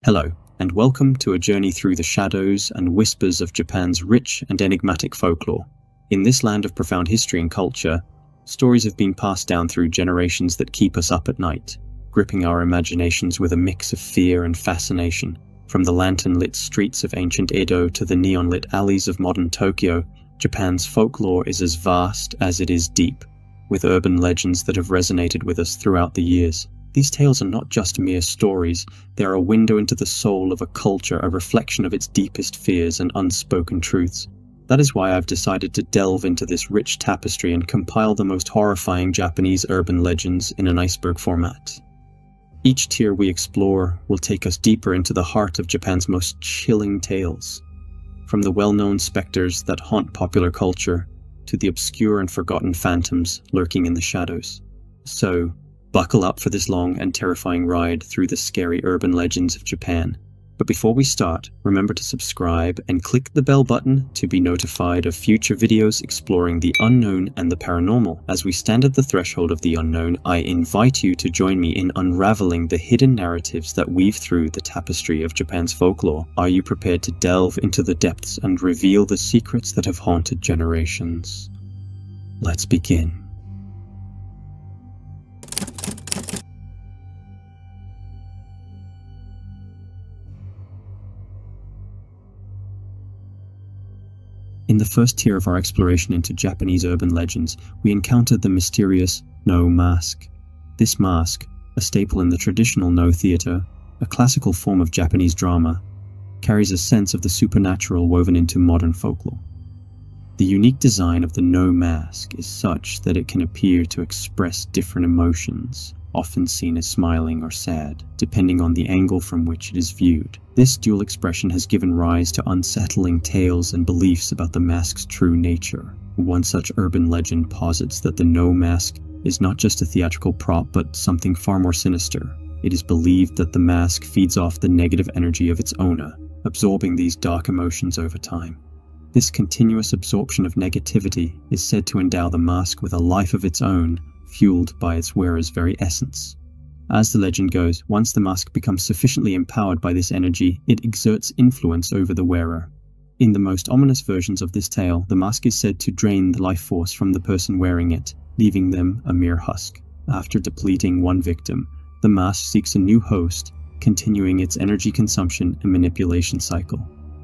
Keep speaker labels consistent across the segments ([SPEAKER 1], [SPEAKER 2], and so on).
[SPEAKER 1] Hello, and welcome to a journey through the shadows and whispers of Japan's rich and enigmatic folklore. In this land of profound history and culture, stories have been passed down through generations that keep us up at night, gripping our imaginations with a mix of fear and fascination. From the lantern-lit streets of ancient Edo to the neon-lit alleys of modern Tokyo, Japan's folklore is as vast as it is deep, with urban legends that have resonated with us throughout the years. These tales are not just mere stories, they are a window into the soul of a culture, a reflection of its deepest fears and unspoken truths. That is why I've decided to delve into this rich tapestry and compile the most horrifying Japanese urban legends in an iceberg format. Each tier we explore will take us deeper into the heart of Japan's most chilling tales, from the well-known specters that haunt popular culture to the obscure and forgotten phantoms lurking in the shadows. So, buckle up for this long and terrifying ride through the scary urban legends of Japan. But before we start, remember to subscribe and click the bell button to be notified of future videos exploring the unknown and the paranormal. As we stand at the threshold of the unknown, I invite you to join me in unraveling the hidden narratives that weave through the tapestry of Japan's folklore. Are you prepared to delve into the depths and reveal the secrets that have haunted generations? Let's begin. In the first tier of our exploration into Japanese urban legends, we encountered the mysterious Noh Mask. This mask, a staple in the traditional Noh theater, a classical form of Japanese drama, carries a sense of the supernatural woven into modern folklore. The unique design of the Noh Mask is such that it can appear to express different emotions, often seen as smiling or sad, depending on the angle from which it is viewed. This dual expression has given rise to unsettling tales and beliefs about the mask's true nature. One such urban legend posits that the Noh Mask is not just a theatrical prop, but something far more sinister. It is believed that the mask feeds off the negative energy of its owner, absorbing these dark emotions over time. This continuous absorption of negativity is said to endow the mask with a life of its own, fueled by its wearer's very essence. As the legend goes, once the mask becomes sufficiently empowered by this energy, it exerts influence over the wearer. In the most ominous versions of this tale, the mask is said to drain the life force from the person wearing it, leaving them a mere husk. After depleting one victim, the mask seeks a new host, continuing its energy consumption and manipulation cycle.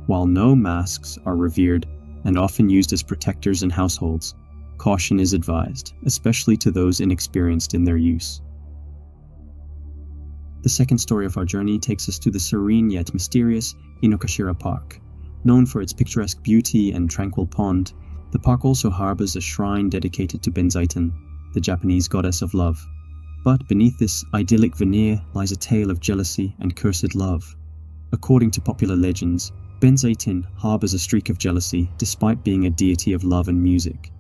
[SPEAKER 1] While Noh masks are revered and often used as protectors in households, caution is advised, especially to those inexperienced in their use. The second story of our journey takes us to the serene yet mysterious Inokashira Park. Known for its picturesque beauty and tranquil pond, the park also harbors a shrine dedicated to Benzaiten, the Japanese goddess of love. But beneath this idyllic veneer lies a tale of jealousy and cursed love. According to popular legends, Benzaiten harbors a streak of jealousy despite being a deity of love and music.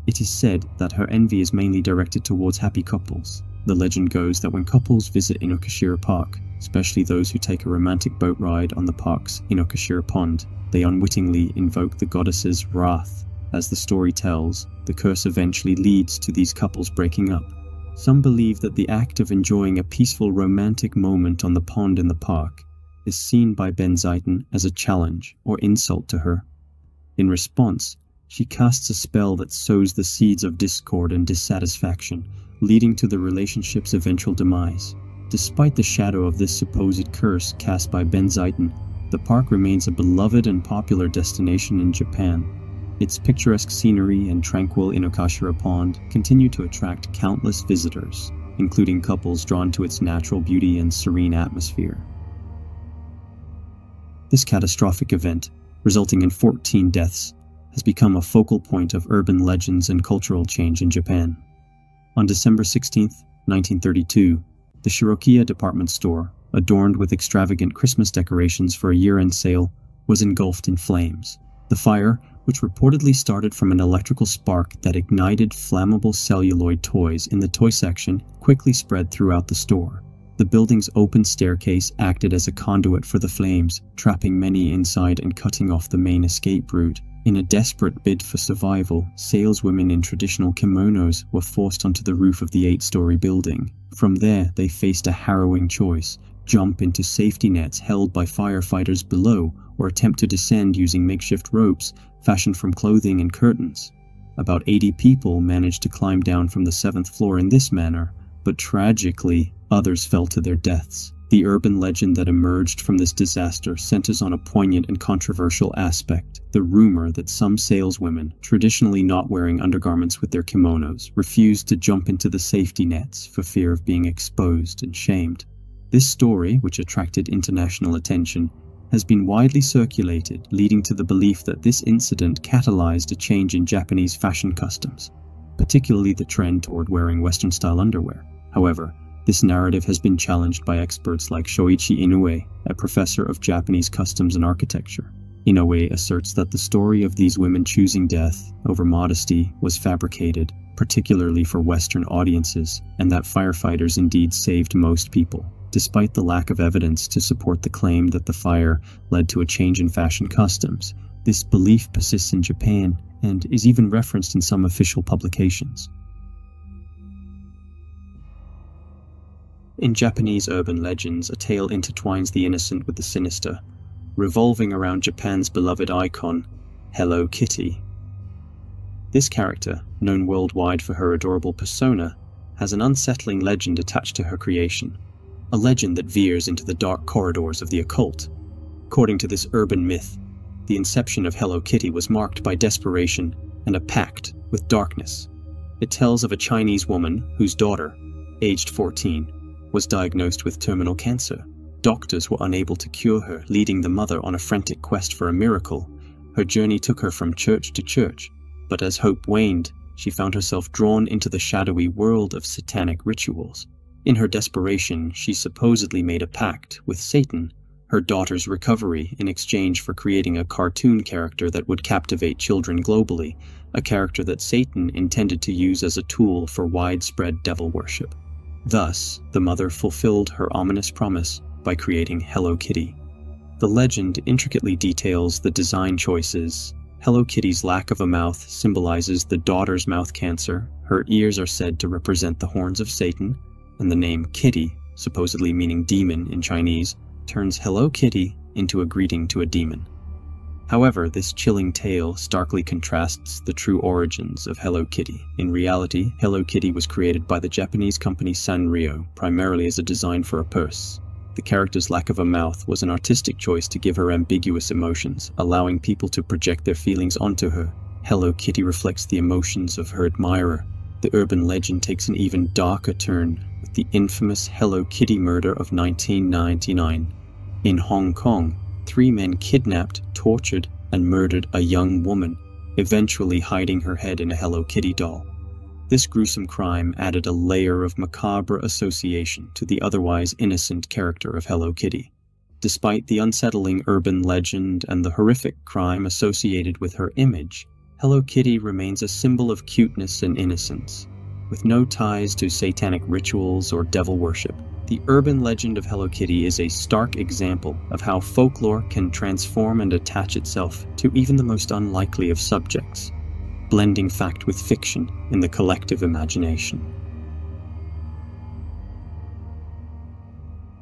[SPEAKER 1] It is said that her envy is mainly directed towards happy couples. The legend goes that when couples visit Inokashira Park, especially those who take a romantic boat ride on the park's Inokashira Pond, they unwittingly invoke the goddess's wrath. As the story tells, the curse eventually leads to these couples breaking up. Some believe that the act of enjoying a peaceful romantic moment on the pond in the park is seen by Benzaiten as a challenge or insult to her. In response, she casts a spell that sows the seeds of discord and dissatisfaction, leading to the relationship's eventual demise. Despite the shadow of this supposed curse cast by Benzaiten, the park remains a beloved and popular destination in Japan. Its picturesque scenery and tranquil Inokashira Pond continue to attract countless visitors, including couples drawn to its natural beauty and serene atmosphere. This catastrophic event, resulting in 14 deaths, has become a focal point of urban legends and cultural change in Japan. On December 16, 1932, the Shirokiya department store, adorned with extravagant Christmas decorations for a year-end sale, was engulfed in flames. The fire, which reportedly started from an electrical spark that ignited flammable celluloid toys in the toy section, quickly spread throughout the store. The building's open staircase acted as a conduit for the flames, trapping many inside and cutting off the main escape route. In a desperate bid for survival, saleswomen in traditional kimonos were forced onto the roof of the 8-story building. From there, they faced a harrowing choice: jump into safety nets held by firefighters below, or attempt to descend using makeshift ropes fashioned from clothing and curtains. About 80 people managed to climb down from the 7th floor in this manner, but tragically, others fell to their deaths. The urban legend that emerged from this disaster centers on a poignant and controversial aspect: the rumor that some saleswomen, traditionally not wearing undergarments with their kimonos, refused to jump into the safety nets for fear of being exposed and shamed. This story, which attracted international attention, has been widely circulated, leading to the belief that this incident catalyzed a change in Japanese fashion customs, particularly the trend toward wearing Western-style underwear. However, this narrative has been challenged by experts like Shoichi Inoue, a professor of Japanese customs and architecture. Inoue asserts that the story of these women choosing death over modesty was fabricated, particularly for Western audiences, and that firefighters indeed saved most people. Despite the lack of evidence to support the claim that the fire led to a change in fashion customs, this belief persists in Japan and is even referenced in some official publications. In Japanese urban legends, a tale intertwines the innocent with the sinister, revolving around Japan's beloved icon, Hello Kitty. This character, known worldwide for her adorable persona, has an unsettling legend attached to her creation, a legend that veers into the dark corridors of the occult. According to this urban myth, the inception of Hello Kitty was marked by desperation and a pact with darkness. It tells of a Chinese woman whose daughter, aged 14, was diagnosed with terminal cancer. Doctors were unable to cure her, leading the mother on a frantic quest for a miracle. Her journey took her from church to church, but as hope waned, she found herself drawn into the shadowy world of satanic rituals. In her desperation, she supposedly made a pact with Satan, her daughter's recovery, in exchange for creating a cartoon character that would captivate children globally, a character that Satan intended to use as a tool for widespread devil worship. Thus, the mother fulfilled her ominous promise by creating Hello Kitty. The legend intricately details the design choices. Hello Kitty's lack of a mouth symbolizes the daughter's mouth cancer, her ears are said to represent the horns of Satan, and the name Kitty, supposedly meaning demon in Chinese, turns Hello Kitty into a greeting to a demon. However, this chilling tale starkly contrasts the true origins of Hello Kitty. In reality, Hello Kitty was created by the Japanese company Sanrio, primarily as a design for a purse. The character's lack of a mouth was an artistic choice to give her ambiguous emotions, allowing people to project their feelings onto her. Hello Kitty reflects the emotions of her admirer. The urban legend takes an even darker turn with the infamous Hello Kitty murder of 1999. In Hong Kong, 3 men kidnapped, tortured, and murdered a young woman, eventually hiding her head in a Hello Kitty doll. This gruesome crime added a layer of macabre association to the otherwise innocent character of Hello Kitty. Despite the unsettling urban legend and the horrific crime associated with her image, Hello Kitty remains a symbol of cuteness and innocence. With no ties to satanic rituals or devil worship, the urban legend of Hello Kitty is a stark example of how folklore can transform and attach itself to even the most unlikely of subjects, blending fact with fiction in the collective imagination.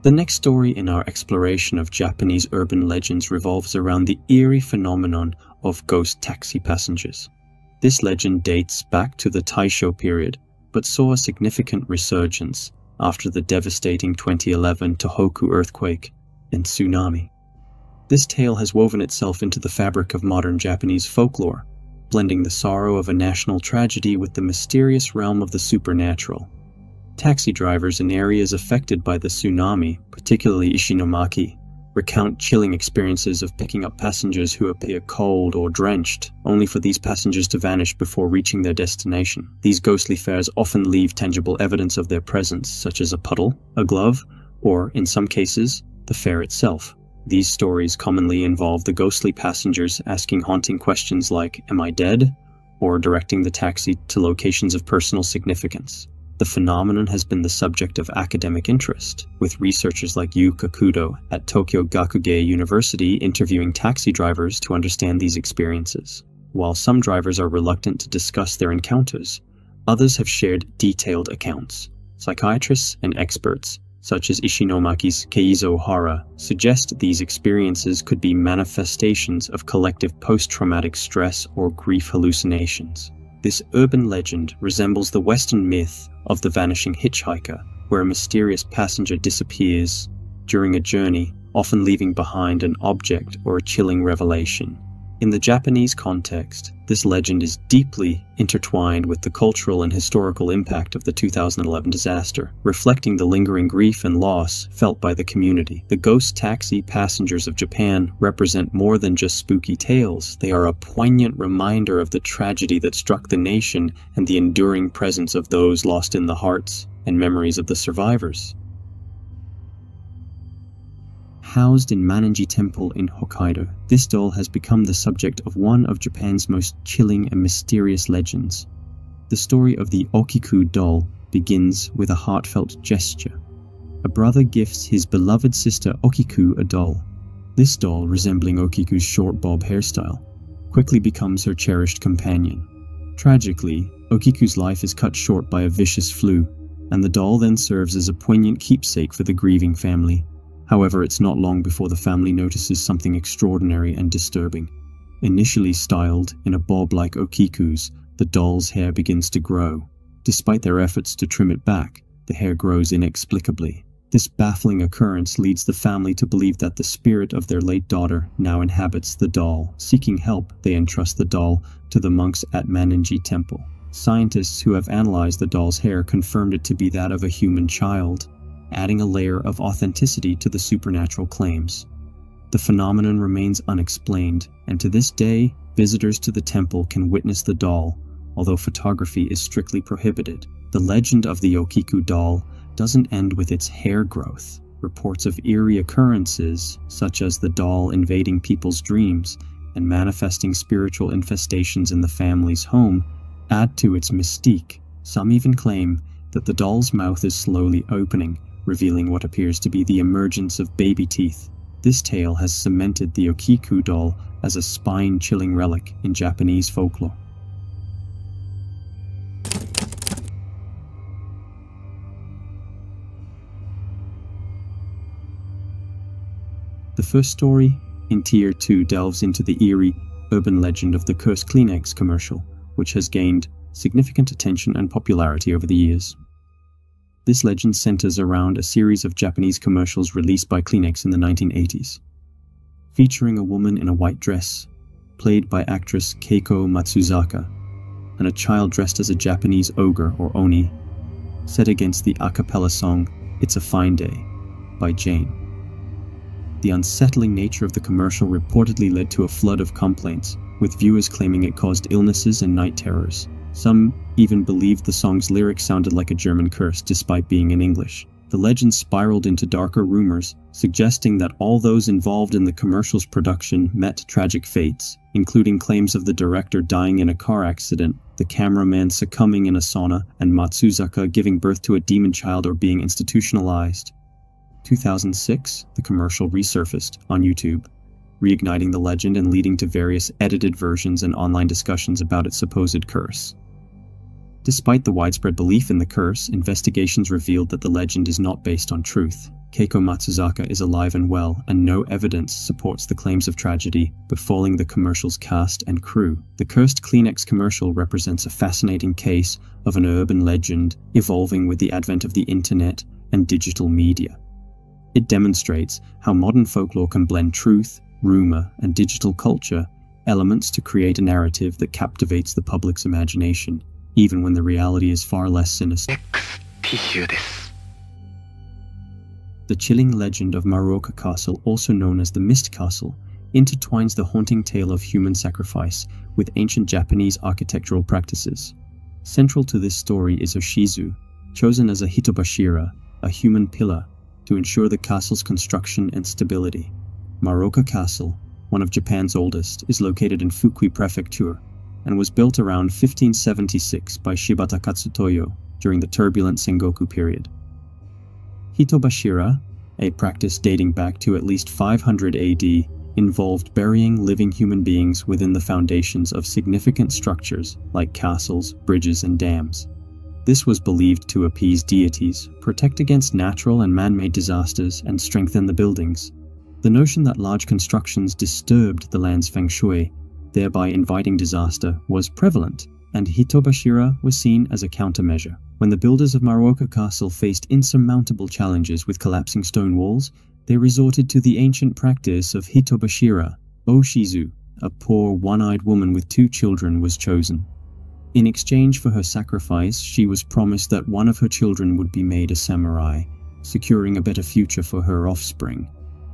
[SPEAKER 1] The next story in our exploration of Japanese urban legends revolves around the eerie phenomenon of ghost taxi passengers. This legend dates back to the Taisho period, but saw a significant resurgence after the devastating 2011 Tohoku earthquake and tsunami. This tale has woven itself into the fabric of modern Japanese folklore, blending the sorrow of a national tragedy with the mysterious realm of the supernatural. Taxi drivers in areas affected by the tsunami, particularly Ishinomaki, recount chilling experiences of picking up passengers who appear cold or drenched, only for these passengers to vanish before reaching their destination. These ghostly fares often leave tangible evidence of their presence, such as a puddle, a glove, or, in some cases, the fare itself. These stories commonly involve the ghostly passengers asking haunting questions like, "Am I dead?" or directing the taxi to locations of personal significance. The phenomenon has been the subject of academic interest, with researchers like Yu Kakudo at Tokyo Gakugei University interviewing taxi drivers to understand these experiences. While some drivers are reluctant to discuss their encounters, others have shared detailed accounts. Psychiatrists and experts, such as Ishinomaki's Keizo Hara, suggest these experiences could be manifestations of collective post-traumatic stress or grief hallucinations. This urban legend resembles the Western myth of the vanishing hitchhiker, where a mysterious passenger disappears during a journey, often leaving behind an object or a chilling revelation. In the Japanese context, this legend is deeply intertwined with the cultural and historical impact of the 2011 disaster, reflecting the lingering grief and loss felt by the community. The ghost taxi passengers of Japan represent more than just spooky tales. They are a poignant reminder of the tragedy that struck the nation and the enduring presence of those lost in the hearts and memories of the survivors. Housed in Manenji Temple in Hokkaido, this doll has become the subject of one of Japan's most chilling and mysterious legends. The story of the Okiku Doll begins with a heartfelt gesture. A brother gifts his beloved sister Okiku a doll. This doll, resembling Okiku's short bob hairstyle, quickly becomes her cherished companion. Tragically, Okiku's life is cut short by a vicious flu, and the doll then serves as a poignant keepsake for the grieving family. However, it's not long before the family notices something extraordinary and disturbing. Initially styled in a bob like Okiku's, the doll's hair begins to grow. Despite their efforts to trim it back, the hair grows inexplicably. This baffling occurrence leads the family to believe that the spirit of their late daughter now inhabits the doll. Seeking help, they entrust the doll to the monks at Manenji Temple. Scientists who have analyzed the doll's hair confirmed it to be that of a human child, adding a layer of authenticity to the supernatural claims. The phenomenon remains unexplained, and to this day, visitors to the temple can witness the doll, although photography is strictly prohibited. The legend of the Okiku doll doesn't end with its hair growth. Reports of eerie occurrences, such as the doll invading people's dreams and manifesting spiritual infestations in the family's home, add to its mystique. Some even claim that the doll's mouth is slowly opening, revealing what appears to be the emergence of baby teeth. This tale has cemented the Okiku doll as a spine-chilling relic in Japanese folklore. The first story in Tier 2 delves into the eerie, urban legend of the cursed Kleenex commercial, which has gained significant attention and popularity over the years. This legend centers around a series of Japanese commercials released by Kleenex in the 1980s, featuring a woman in a white dress, played by actress Keiko Matsuzaka, and a child dressed as a Japanese ogre or oni, set against the a cappella song "It's a Fine Day" by Jane. The unsettling nature of the commercial reportedly led to a flood of complaints, with viewers claiming it caused illnesses and night terrors. Some even believed the song's lyrics sounded like a German curse despite being in English. The legend spiraled into darker rumors, suggesting that all those involved in the commercial's production met tragic fates, including claims of the director dying in a car accident, the cameraman succumbing in a sauna, and Matsuzaka giving birth to a demon child or being institutionalized. 2006, the commercial resurfaced on YouTube, reigniting the legend and leading to various edited versions and online discussions about its supposed curse. Despite the widespread belief in the curse, investigations revealed that the legend is not based on truth. Keiko Matsuzaka is alive and well, and no evidence supports the claims of tragedy befalling the commercial's cast and crew. The cursed Kleenex commercial represents a fascinating case of an urban legend evolving with the advent of the internet and digital media. It demonstrates how modern folklore can blend truth, rumor, and digital culture elements to create a narrative that captivates the public's imagination, even when the reality is far less sinister. The chilling legend of Maruoka Castle, also known as the Mist Castle, intertwines the haunting tale of human sacrifice with ancient Japanese architectural practices. Central to this story is Oshizu, chosen as a hitobashira, a human pillar, to ensure the castle's construction and stability. Maruoka Castle, one of Japan's oldest, is located in Fukui Prefecture and was built around 1576 by Shibata Katsutoyo during the turbulent Sengoku period. Hitobashira, a practice dating back to at least 500 AD, involved burying living human beings within the foundations of significant structures like castles, bridges, and dams. This was believed to appease deities, protect against natural and man-made disasters, and strengthen the buildings. The notion that large constructions disturbed the land's feng shui, thereby inviting disaster, was prevalent, and Hitobashira was seen as a countermeasure. When the builders of Maruoka Castle faced insurmountable challenges with collapsing stone walls, they resorted to the ancient practice of Hitobashira. Oshizu, a poor one-eyed woman with 2 children, was chosen. In exchange for her sacrifice, she was promised that one of her children would be made a samurai, securing a better future for her offspring.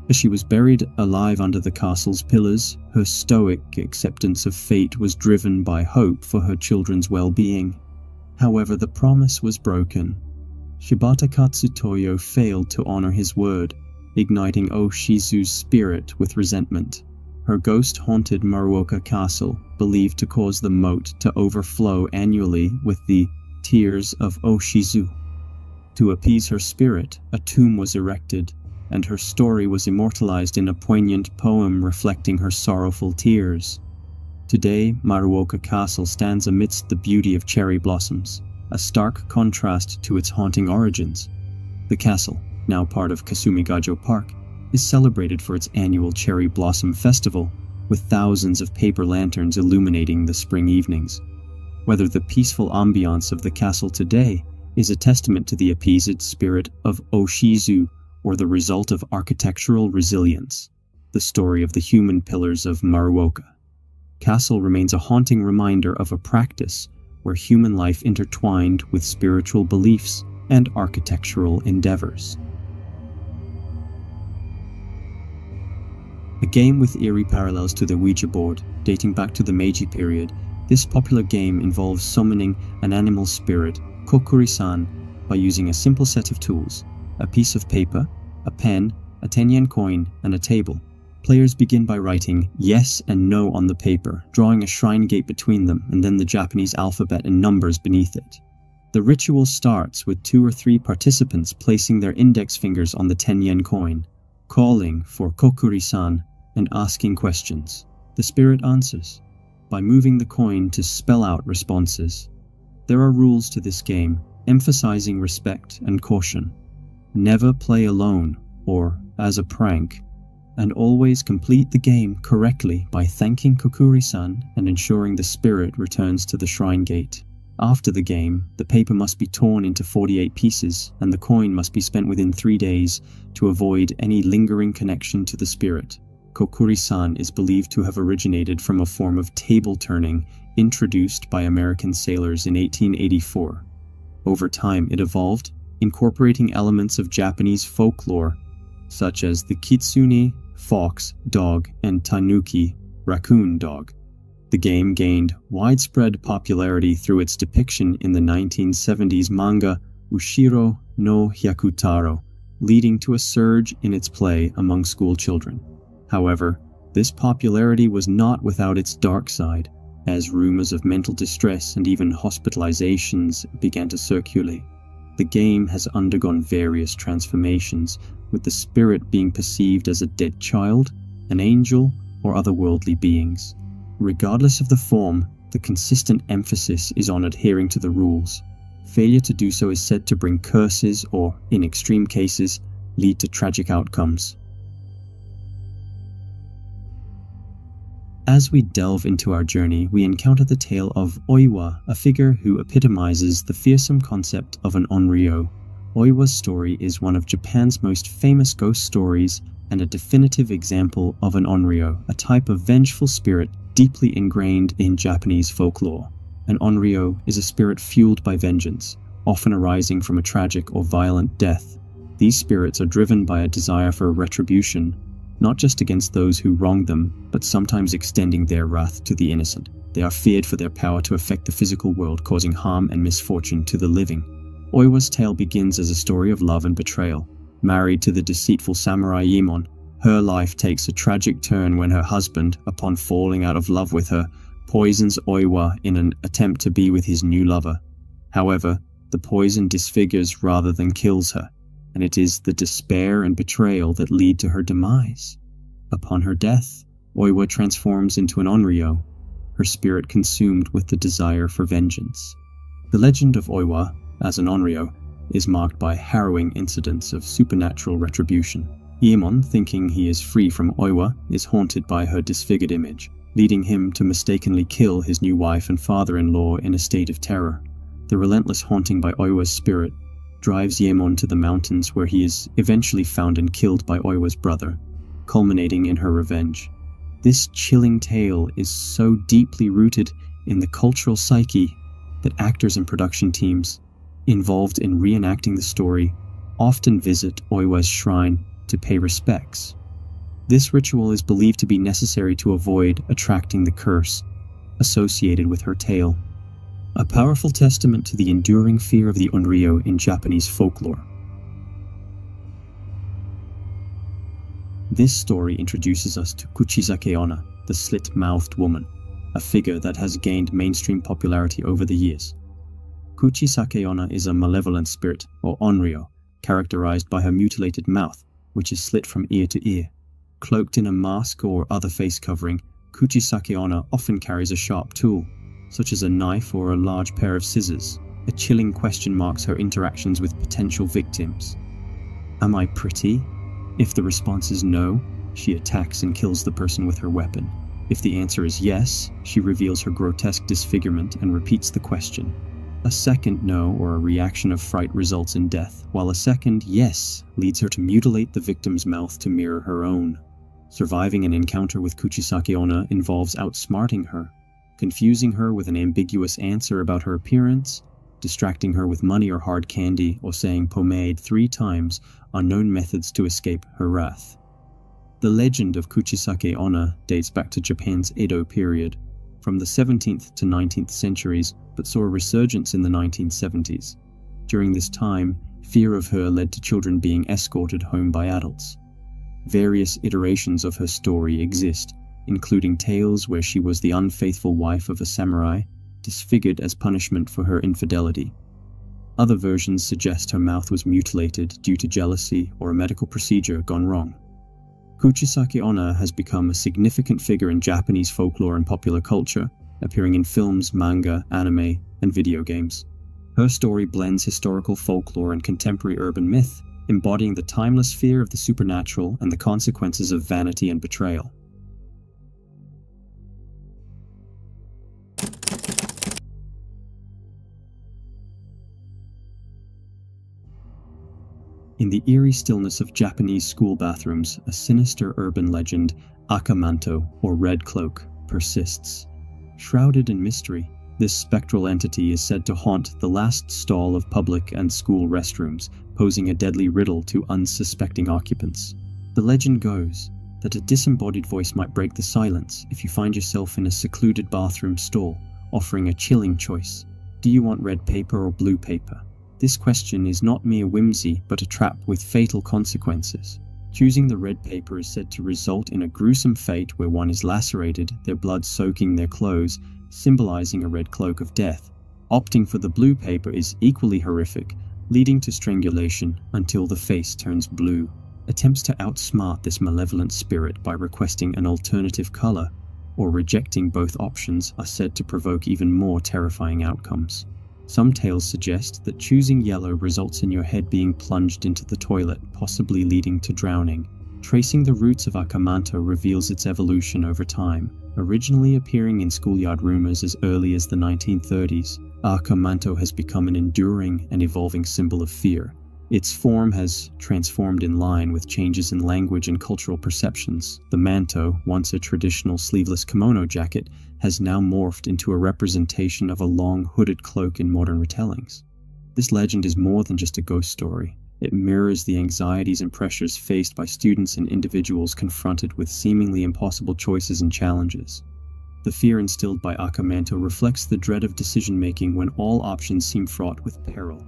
[SPEAKER 1] As she was buried alive under the castle's pillars, her stoic acceptance of fate was driven by hope for her children's well-being. However, the promise was broken. Shibata Katsutoyo failed to honor his word, igniting Oshizu's spirit with resentment. Her ghost haunted Maruoka Castle, believed to cause the moat to overflow annually with the tears of Oshizu. To appease her spirit, a tomb was erected, and her story was immortalized in a poignant poem reflecting her sorrowful tears. Today, Maruoka Castle stands amidst the beauty of cherry blossoms, a stark contrast to its haunting origins. The castle, now part of Kasumigajo Park, is celebrated for its annual Cherry Blossom Festival, with thousands of paper lanterns illuminating the spring evenings. Whether the peaceful ambiance of the castle today is a testament to the appeased spirit of Oshizu or the result of architectural resilience, the story of the human pillars of Maruoka Castle remains a haunting reminder of a practice where human life intertwined with spiritual beliefs and architectural endeavors. A game with eerie parallels to the Ouija board, dating back to the Meiji period, this popular game involves summoning an animal spirit, Kokkuri-San, by using a simple set of tools: a piece of paper, a pen, a 10-yen coin, and a table. Players begin by writing yes and no on the paper, drawing a shrine gate between them, and then the Japanese alphabet and numbers beneath it. The ritual starts with 2 or 3 participants placing their index fingers on the 10-yen coin, calling for Kokkuri-San and asking questions. The spirit answers by moving the coin to spell out responses. There are rules to this game, emphasizing respect and caution. Never play alone or as a prank, and always complete the game correctly by thanking Kokkuri-San and ensuring the spirit returns to the shrine gate. After the game, the paper must be torn into 48 pieces, and the coin must be spent within 3 days to avoid any lingering connection to the spirit. Kokkuri-San is believed to have originated from a form of table turning introduced by American sailors in 1884. Over time, it evolved, incorporating elements of Japanese folklore, such as the kitsune, fox, dog, and tanuki, raccoon dog. The game gained widespread popularity through its depiction in the 1970s manga Ushiro no Hyakutaro, leading to a surge in its play among school children. However, this popularity was not without its dark side, as rumors of mental distress and even hospitalizations began to circulate. The game has undergone various transformations, with the spirit being perceived as a dead child, an angel, or otherworldly beings. Regardless of the form, the consistent emphasis is on adhering to the rules. Failure to do so is said to bring curses or, in extreme cases, lead to tragic outcomes. As we delve into our journey, we encounter the tale of Oiwa, a figure who epitomizes the fearsome concept of an onryo. Oiwa's story is one of Japan's most famous ghost stories and a definitive example of an onryo, a type of vengeful spirit deeply ingrained in Japanese folklore. An onryo is a spirit fueled by vengeance, often arising from a tragic or violent death. These spirits are driven by a desire for retribution, not just against those who wronged them, but sometimes extending their wrath to the innocent. They are feared for their power to affect the physical world, causing harm and misfortune to the living. Oiwa's tale begins as a story of love and betrayal. Married to the deceitful samurai Yemon, her life takes a tragic turn when her husband, upon falling out of love with her, poisons Oiwa in an attempt to be with his new lover. However, the poison disfigures rather than kills her, and it is the despair and betrayal that lead to her demise. Upon her death, Oiwa transforms into an onryo, her spirit consumed with the desire for vengeance. The legend of Oiwa, as an onryo, is marked by harrowing incidents of supernatural retribution. Iemon, thinking he is free from Oiwa, is haunted by her disfigured image, leading him to mistakenly kill his new wife and father-in-law in a state of terror. The relentless haunting by Oiwa's spirit drives Iemon to the mountains, where he is eventually found and killed by Oiwa's brother, culminating in her revenge. This chilling tale is so deeply rooted in the cultural psyche that actors and production teams involved in reenacting the story often visit Oiwa's shrine to pay respects. This ritual is believed to be necessary to avoid attracting the curse associated with her tale, a powerful testament to the enduring fear of the onryo in Japanese folklore. This story introduces us to Kuchisake-Onna, the Slit-Mouthed Woman, a figure that has gained mainstream popularity over the years. Kuchisake-Onna is a malevolent spirit, or onryo, characterized by her mutilated mouth, which is slit from ear to ear. Cloaked in a mask or other face covering, Kuchisake-Onna often carries a sharp tool, such as a knife or a large pair of scissors. A chilling question marks her interactions with potential victims. Am I pretty? If the response is no, she attacks and kills the person with her weapon. If the answer is yes, she reveals her grotesque disfigurement and repeats the question. A second no or a reaction of fright results in death, while a second yes leads her to mutilate the victim's mouth to mirror her own. Surviving an encounter with Kuchisake-Onna involves outsmarting her, confusing her with an ambiguous answer about her appearance, distracting her with money or hard candy, or saying pomade 3 times are known methods to escape her wrath. The legend of Kuchisake-Onna dates back to Japan's Edo period, from the 17th to 19th centuries, but saw a resurgence in the 1970s. During this time, fear of her led to children being escorted home by adults. Various iterations of her story exist, including tales where she was the unfaithful wife of a samurai, disfigured as punishment for her infidelity. Other versions suggest her mouth was mutilated due to jealousy or a medical procedure gone wrong. Kuchisake-Onna has become a significant figure in Japanese folklore and popular culture, appearing in films, manga, anime, and video games. Her story blends historical folklore and contemporary urban myth, embodying the timeless fear of the supernatural and the consequences of vanity and betrayal. In the eerie stillness of Japanese school bathrooms, a sinister urban legend, Manto, or Red Cloak, persists. Shrouded in mystery, this spectral entity is said to haunt the last stall of public and school restrooms, posing a deadly riddle to unsuspecting occupants. The legend goes that a disembodied voice might break the silence if you find yourself in a secluded bathroom stall, offering a chilling choice. Do you want red paper or blue paper? This question is not mere whimsy, but a trap with fatal consequences. Choosing the red paper is said to result in a gruesome fate where one is lacerated, their blood soaking their clothes, symbolizing a red cloak of death. Opting for the blue paper is equally horrific, leading to strangulation until the face turns blue. Attempts to outsmart this malevolent spirit by requesting an alternative color or rejecting both options are said to provoke even more terrifying outcomes. Some tales suggest that choosing yellow results in your head being plunged into the toilet, possibly leading to drowning. Tracing the roots of Manto reveals its evolution over time. Originally appearing in schoolyard rumors as early as the 1930s, Manto has become an enduring and evolving symbol of fear. Its form has transformed in line with changes in language and cultural perceptions. The manto, once a traditional sleeveless kimono jacket, has now morphed into a representation of a long hooded cloak in modern retellings. This legend is more than just a ghost story. It mirrors the anxieties and pressures faced by students and individuals confronted with seemingly impossible choices and challenges. The fear instilled by Manto reflects the dread of decision-making when all options seem fraught with peril.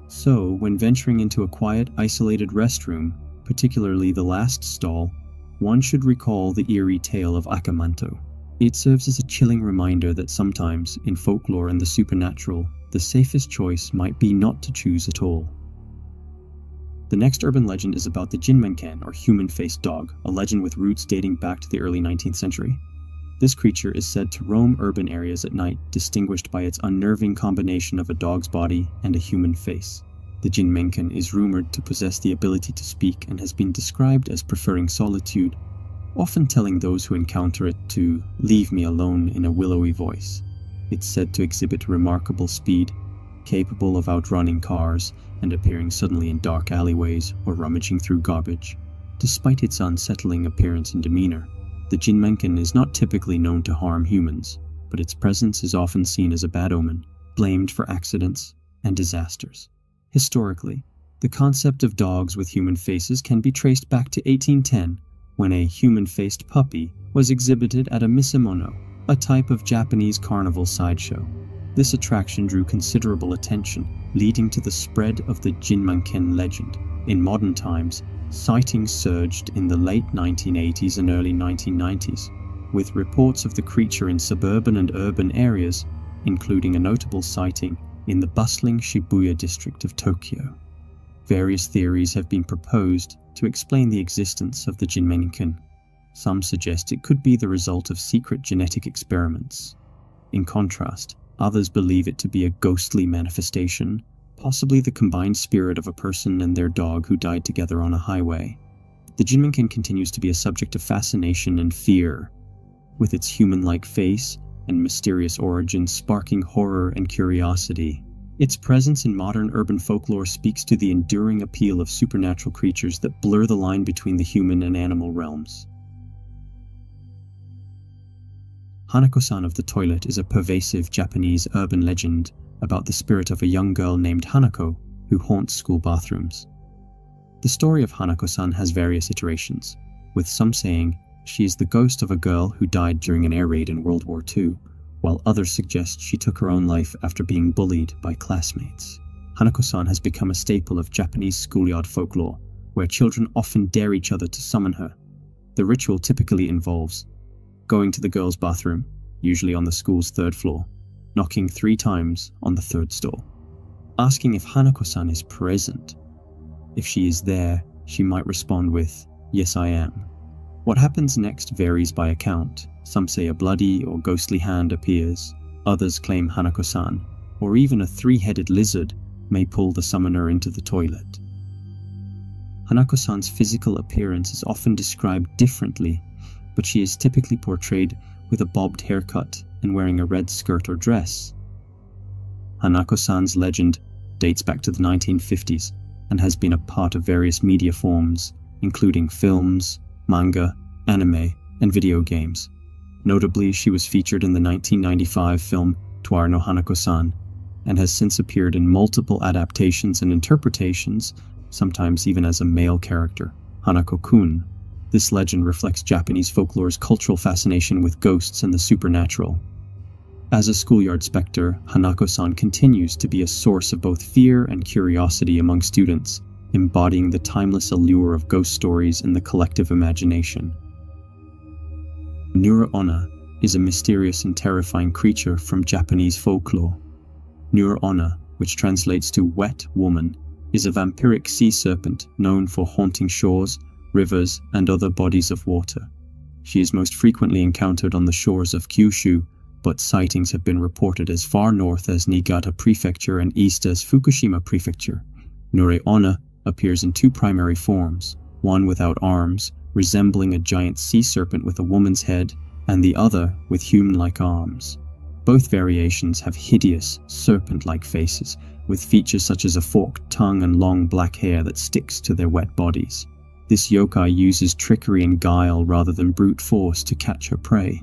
[SPEAKER 1] So, when venturing into a quiet, isolated restroom, particularly the last stall, one should recall the eerie tale of Manto. It serves as a chilling reminder that sometimes, in folklore and the supernatural, the safest choice might be not to choose at all. The next urban legend is about the Jinmenken, or human-faced dog, a legend with roots dating back to the early 19th century. This creature is said to roam urban areas at night, distinguished by its unnerving combination of a dog's body and a human face. The Jinmenken is rumored to possess the ability to speak and has been described as preferring solitude, often telling those who encounter it to leave me alone in a willowy voice. It's said to exhibit remarkable speed, capable of outrunning cars and appearing suddenly in dark alleyways or rummaging through garbage. Despite its unsettling appearance and demeanor, the Jinmenken is not typically known to harm humans, but its presence is often seen as a bad omen, blamed for accidents and disasters. Historically, the concept of dogs with human faces can be traced back to 1810, when a human-faced puppy was exhibited at a misemono, a type of Japanese carnival sideshow. This attraction drew considerable attention, leading to the spread of the Jinmenken legend. In modern times, sightings surged in the late 1980s and early 1990s, with reports of the creature in suburban and urban areas, including a notable sighting in the bustling Shibuya district of Tokyo. Various theories have been proposed to explain the existence of the Jinmenken. Some suggest it could be the result of secret genetic experiments. In contrast, others believe it to be a ghostly manifestation, possibly the combined spirit of a person and their dog who died together on a highway. The Jinmenken continues to be a subject of fascination and fear, with its human-like face and mysterious origins sparking horror and curiosity. Its presence in modern urban folklore speaks to the enduring appeal of supernatural creatures that blur the line between the human and animal realms. Hanako-San of the Toilet is a pervasive Japanese urban legend about the spirit of a young girl named Hanako who haunts school bathrooms. The story of Hanako-San has various iterations, with some saying she is the ghost of a girl who died during an air raid in World War II, while others suggest she took her own life after being bullied by classmates. Hanako-San has become a staple of Japanese schoolyard folklore, where children often dare each other to summon her. The ritual typically involves going to the girls' bathroom, usually on the school's third floor, knocking 3 times on the third stall, asking if Hanako-San is present. If she is there, she might respond with, "Yes, I am." What happens next varies by account. Some say a bloody or ghostly hand appears, others claim Hanako-San, or even a 3-headed lizard may pull the summoner into the toilet. Hanako-San's physical appearance is often described differently, but she is typically portrayed with a bobbed haircut and wearing a red skirt or dress. Hanako-San's legend dates back to the 1950s and has been a part of various media forms, including films, manga, anime, and video games. Notably, she was featured in the 1995 film Twaru no Hanako-San and has since appeared in multiple adaptations and interpretations, sometimes even as a male character, Hanako-kun. This legend reflects Japanese folklore's cultural fascination with ghosts and the supernatural. As a schoolyard specter, Hanako-San continues to be a source of both fear and curiosity among students, embodying the timeless allure of ghost stories in the collective imagination. Nure-Onna is a mysterious and terrifying creature from Japanese folklore. Nure-Onna, which translates to wet woman, is a vampiric sea serpent known for haunting shores, rivers, and other bodies of water. She is most frequently encountered on the shores of Kyushu, but sightings have been reported as far north as Niigata Prefecture and east as Fukushima Prefecture. Nure-Onna appears in 2 primary forms, one without arms, resembling a giant sea serpent with a woman's head, and the other with human-like arms. Both variations have hideous, serpent-like faces, with features such as a forked tongue and long black hair that sticks to their wet bodies. This yokai uses trickery and guile rather than brute force to catch her prey.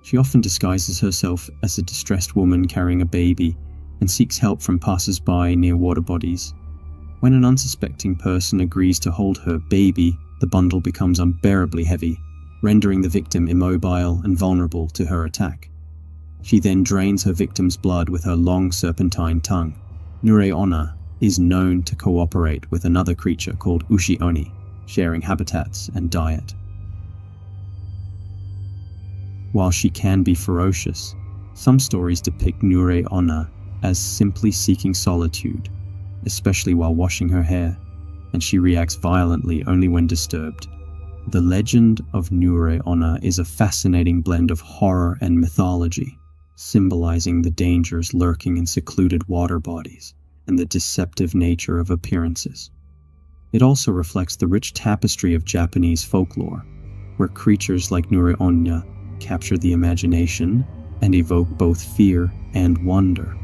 [SPEAKER 1] She often disguises herself as a distressed woman carrying a baby and seeks help from passers-by near water bodies. When an unsuspecting person agrees to hold her baby, the bundle becomes unbearably heavy, rendering the victim immobile and vulnerable to her attack. She then drains her victim's blood with her long serpentine tongue. Nure-Onna is known to cooperate with another creature called Ushi-Oni, sharing habitats and diet. While she can be ferocious, some stories depict Nure-Onna as simply seeking solitude, especially while washing her hair, and she reacts violently only when disturbed. The legend of Nure-Onna is a fascinating blend of horror and mythology, symbolizing the dangers lurking in secluded water bodies and the deceptive nature of appearances. It also reflects the rich tapestry of Japanese folklore, where creatures like Nure-Onna capture the imagination and evoke both fear and wonder.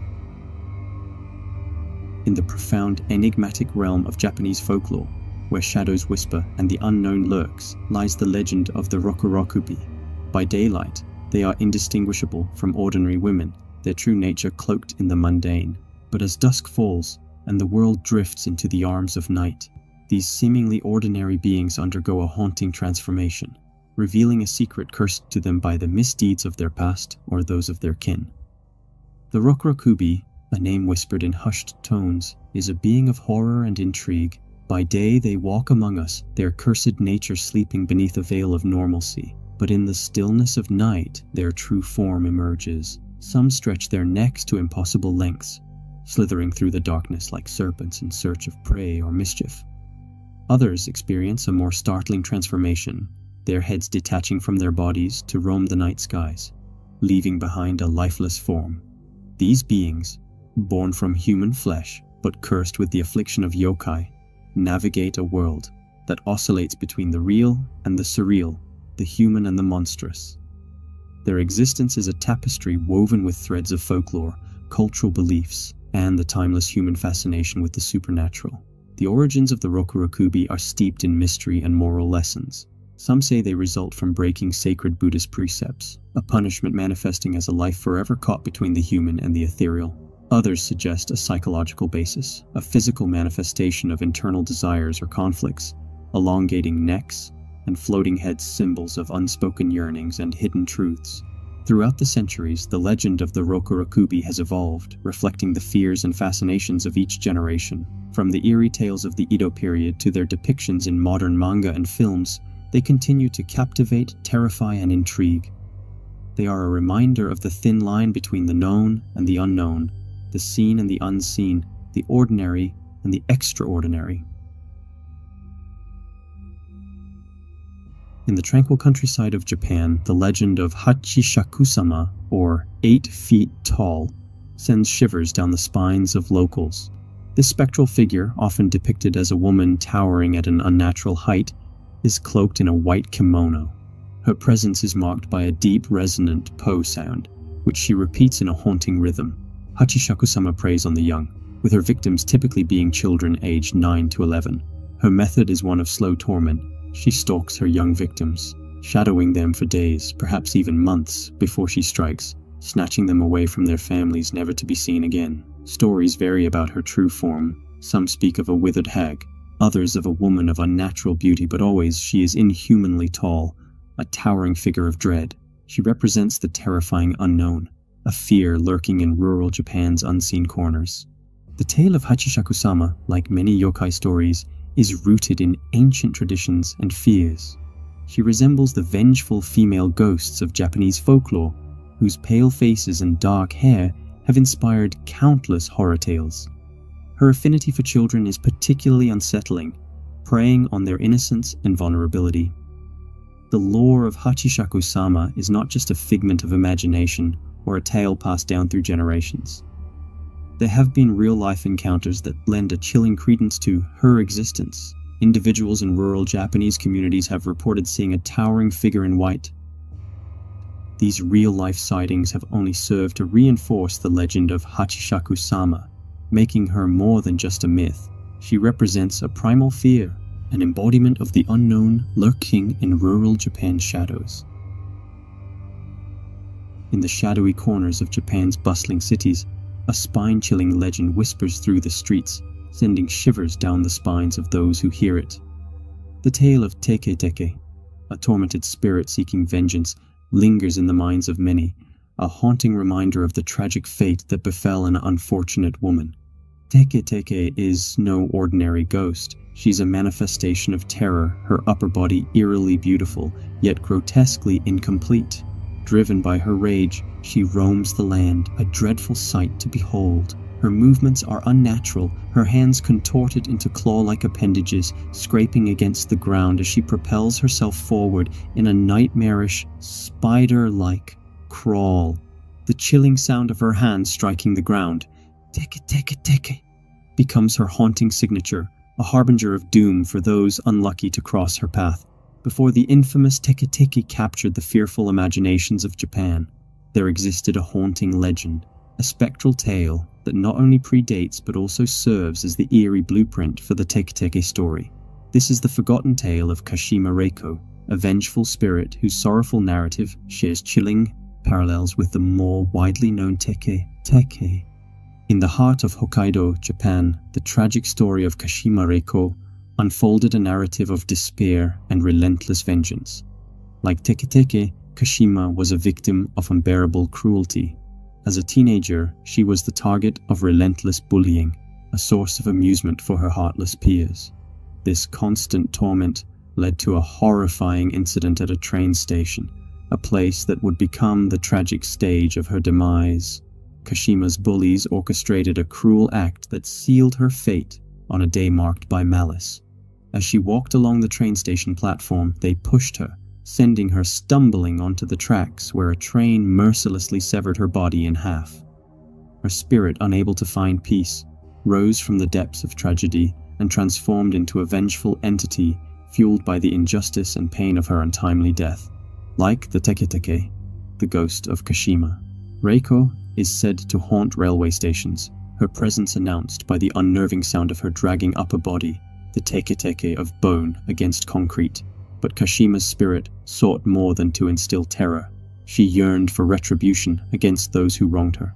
[SPEAKER 1] In the profound enigmatic realm of Japanese folklore, where shadows whisper and the unknown lurks, lies the legend of the Rokurokubi. By daylight, they are indistinguishable from ordinary women, their true nature cloaked in the mundane. But as dusk falls and the world drifts into the arms of night, these seemingly ordinary beings undergo a haunting transformation, revealing a secret cursed to them by the misdeeds of their past or those of their kin. The Rokurokubi, a name whispered in hushed tones, is a being of horror and intrigue. By day they walk among us, their cursed nature sleeping beneath a veil of normalcy. But in the stillness of night, their true form emerges. Some stretch their necks to impossible lengths, slithering through the darkness like serpents in search of prey or mischief. Others experience a more startling transformation, their heads detaching from their bodies to roam the night skies, leaving behind a lifeless form. These beings, born from human flesh but cursed with the affliction of yokai, navigate a world that oscillates between the real and the surreal, the human and the monstrous. Their existence is a tapestry woven with threads of folklore, cultural beliefs, and the timeless human fascination with the supernatural. The origins of the Rokurokubi are steeped in mystery and moral lessons. Some say they result from breaking sacred Buddhist precepts, a punishment manifesting as a life forever caught between the human and the ethereal. Others suggest a psychological basis, a physical manifestation of internal desires or conflicts, elongating necks and floating heads, symbols of unspoken yearnings and hidden truths. Throughout the centuries, the legend of the Rokurokubi has evolved, reflecting the fears and fascinations of each generation. From the eerie tales of the Edo period to their depictions in modern manga and films, they continue to captivate, terrify, and intrigue. They are a reminder of the thin line between the known and the unknown, the seen and the unseen, the ordinary and the extraordinary. In the tranquil countryside of Japan, the legend of Hachishaku-sama, or 8 feet tall, sends shivers down the spines of locals. This spectral figure, often depicted as a woman towering at an unnatural height, is cloaked in a white kimono. Her presence is marked by a deep, resonant po sound, which she repeats in a haunting rhythm. Hachishaku-sama preys on the young, with her victims typically being children aged 9 to 11. Her method is one of slow torment. She stalks her young victims, shadowing them for days, perhaps even months, before she strikes, snatching them away from their families never to be seen again. Stories vary about her true form. Some speak of a withered hag, others of a woman of unnatural beauty, but always she is inhumanly tall, a towering figure of dread. She represents the terrifying unknown, a fear lurking in rural Japan's unseen corners. The tale of Hachishaku-sama, like many yokai stories, is rooted in ancient traditions and fears. She resembles the vengeful female ghosts of Japanese folklore, whose pale faces and dark hair have inspired countless horror tales. Her affinity for children is particularly unsettling, preying on their innocence and vulnerability. The lore of Hachishaku-sama is not just a figment of imagination or a tale passed down through generations. There have been real-life encounters that lend a chilling credence to her existence. Individuals in rural Japanese communities have reported seeing a towering figure in white. These real-life sightings have only served to reinforce the legend of Hachishaku-sama, making her more than just a myth. She represents a primal fear, an embodiment of the unknown lurking in rural Japan's shadows. In the shadowy corners of Japan's bustling cities, a spine-chilling legend whispers through the streets, sending shivers down the spines of those who hear it. The tale of Teke-Teke, a tormented spirit seeking vengeance, lingers in the minds of many, a haunting reminder of the tragic fate that befell an unfortunate woman. Teke-Teke is no ordinary ghost. She's a manifestation of terror, her upper body eerily beautiful, yet grotesquely incomplete. Driven by her rage, she roams the land, a dreadful sight to behold. Her movements are unnatural, her hands contorted into claw-like appendages, scraping against the ground as she propels herself forward in a nightmarish, spider-like crawl. The chilling sound of her hands striking the ground, Teke-Teke-Teke, becomes her haunting signature, a harbinger of doom for those unlucky to cross her path. Before the infamous Teke-Teke captured the fearful imaginations of Japan, there existed a haunting legend, a spectral tale that not only predates but also serves as the eerie blueprint for the Teke-Teke story. This is the forgotten tale of Kashima Reiko, a vengeful spirit whose sorrowful narrative shares chilling parallels with the more widely known Teke-Teke. In the heart of Hokkaido, Japan, the tragic story of Kashima Reiko unfolded a narrative of despair and relentless vengeance. Like Teke-Teke, Kashima was a victim of unbearable cruelty. As a teenager, she was the target of relentless bullying, a source of amusement for her heartless peers. This constant torment led to a horrifying incident at a train station, a place that would become the tragic stage of her demise. Kashima's bullies orchestrated a cruel act that sealed her fate on a day marked by malice. As she walked along the train station platform, they pushed her, sending her stumbling onto the tracks where a train mercilessly severed her body in half. Her spirit, unable to find peace, rose from the depths of tragedy and transformed into a vengeful entity fueled by the injustice and pain of her untimely death. Like the Teke-Teke, the ghost of Kashima, Reiko is said to haunt railway stations, her presence announced by the unnerving sound of her dragging upper body, the Teke-Teke of bone against concrete. But Kashima's spirit sought more than to instill terror. She yearned for retribution against those who wronged her.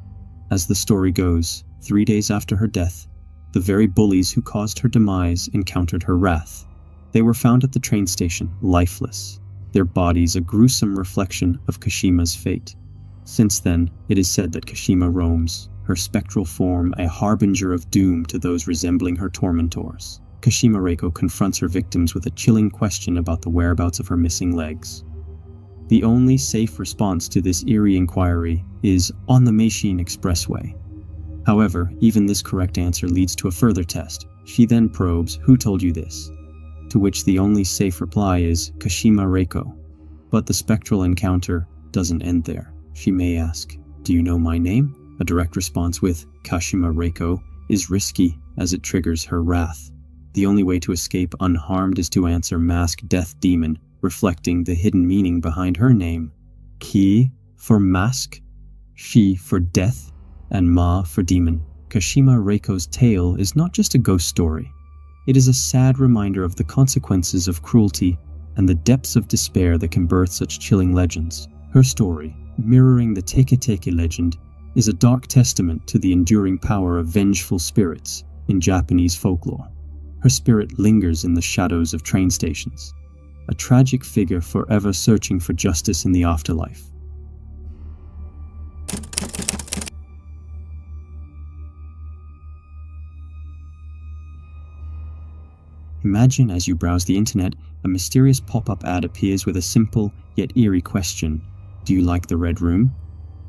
[SPEAKER 1] As the story goes, 3 days after her death, the very bullies who caused her demise encountered her wrath. They were found at the train station, lifeless, their bodies a gruesome reflection of Kashima's fate. Since then, it is said that Kashima roams, her spectral form a harbinger of doom to those resembling her tormentors. Kashima Reiko confronts her victims with a chilling question about the whereabouts of her missing legs. The only safe response to this eerie inquiry is on the Meishin Expressway. However, even this correct answer leads to a further test. She then probes, "Who told you this?" To which the only safe reply is Kashima Reiko. But the spectral encounter doesn't end there. She may ask, "Do you know my name?" A direct response with Kashima Reiko is risky as it triggers her wrath. The only way to escape unharmed is to answer Mask Death Demon, reflecting the hidden meaning behind her name. Ki for mask, Shi for death, and Ma for demon. Kashima Reiko's tale is not just a ghost story. It is a sad reminder of the consequences of cruelty and the depths of despair that can birth such chilling legends. Her story, mirroring the Teke-Teke legend, is a dark testament to the enduring power of vengeful spirits in Japanese folklore. Her spirit lingers in the shadows of train stations, a tragic figure forever searching for justice in the afterlife. Imagine as you browse the internet, a mysterious pop-up ad appears with a simple yet eerie question. Do you like the Red Room?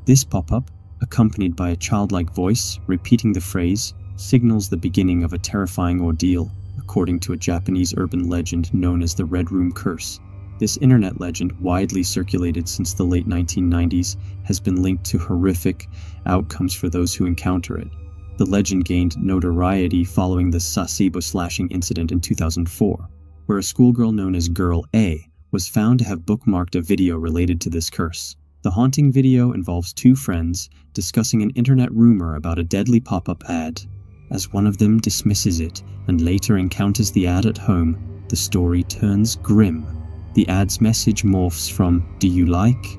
[SPEAKER 1] This pop-up, accompanied by a childlike voice repeating the phrase, signals the beginning of a terrifying ordeal, according to a Japanese urban legend known as the Red Room Curse. This internet legend, widely circulated since the late 1990s, has been linked to horrific outcomes for those who encounter it. The legend gained notoriety following the Sasebo slashing incident in 2004, where a schoolgirl known as Girl A was found to have bookmarked a video related to this curse. The haunting video involves two friends discussing an internet rumor about a deadly pop-up ad. As one of them dismisses it and later encounters the ad at home, the story turns grim. The ad's message morphs from "Do you like?"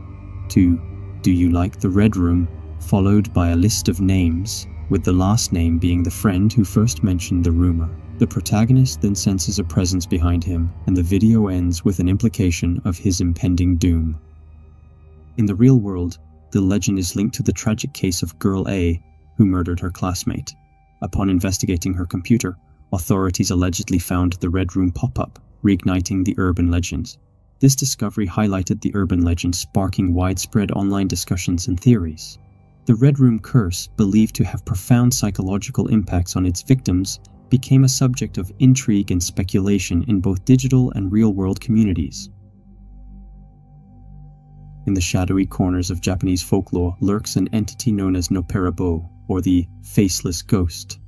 [SPEAKER 1] to "Do you like the Red Room?" followed by a list of names, with the last name being the friend who first mentioned the rumor. The protagonist then senses a presence behind him, and the video ends with an implication of his impending doom. In the real world, the legend is linked to the tragic case of Girl A, who murdered her classmate. Upon investigating her computer, authorities allegedly found the Red Room pop-up, reigniting the urban legend. This discovery highlighted the urban legend, sparking widespread online discussions and theories. The Red Room curse, believed to have profound psychological impacts on its victims, became a subject of intrigue and speculation in both digital and real-world communities. In the shadowy corners of Japanese folklore lurks an entity known as Nopperabo, or the Faceless Ghost.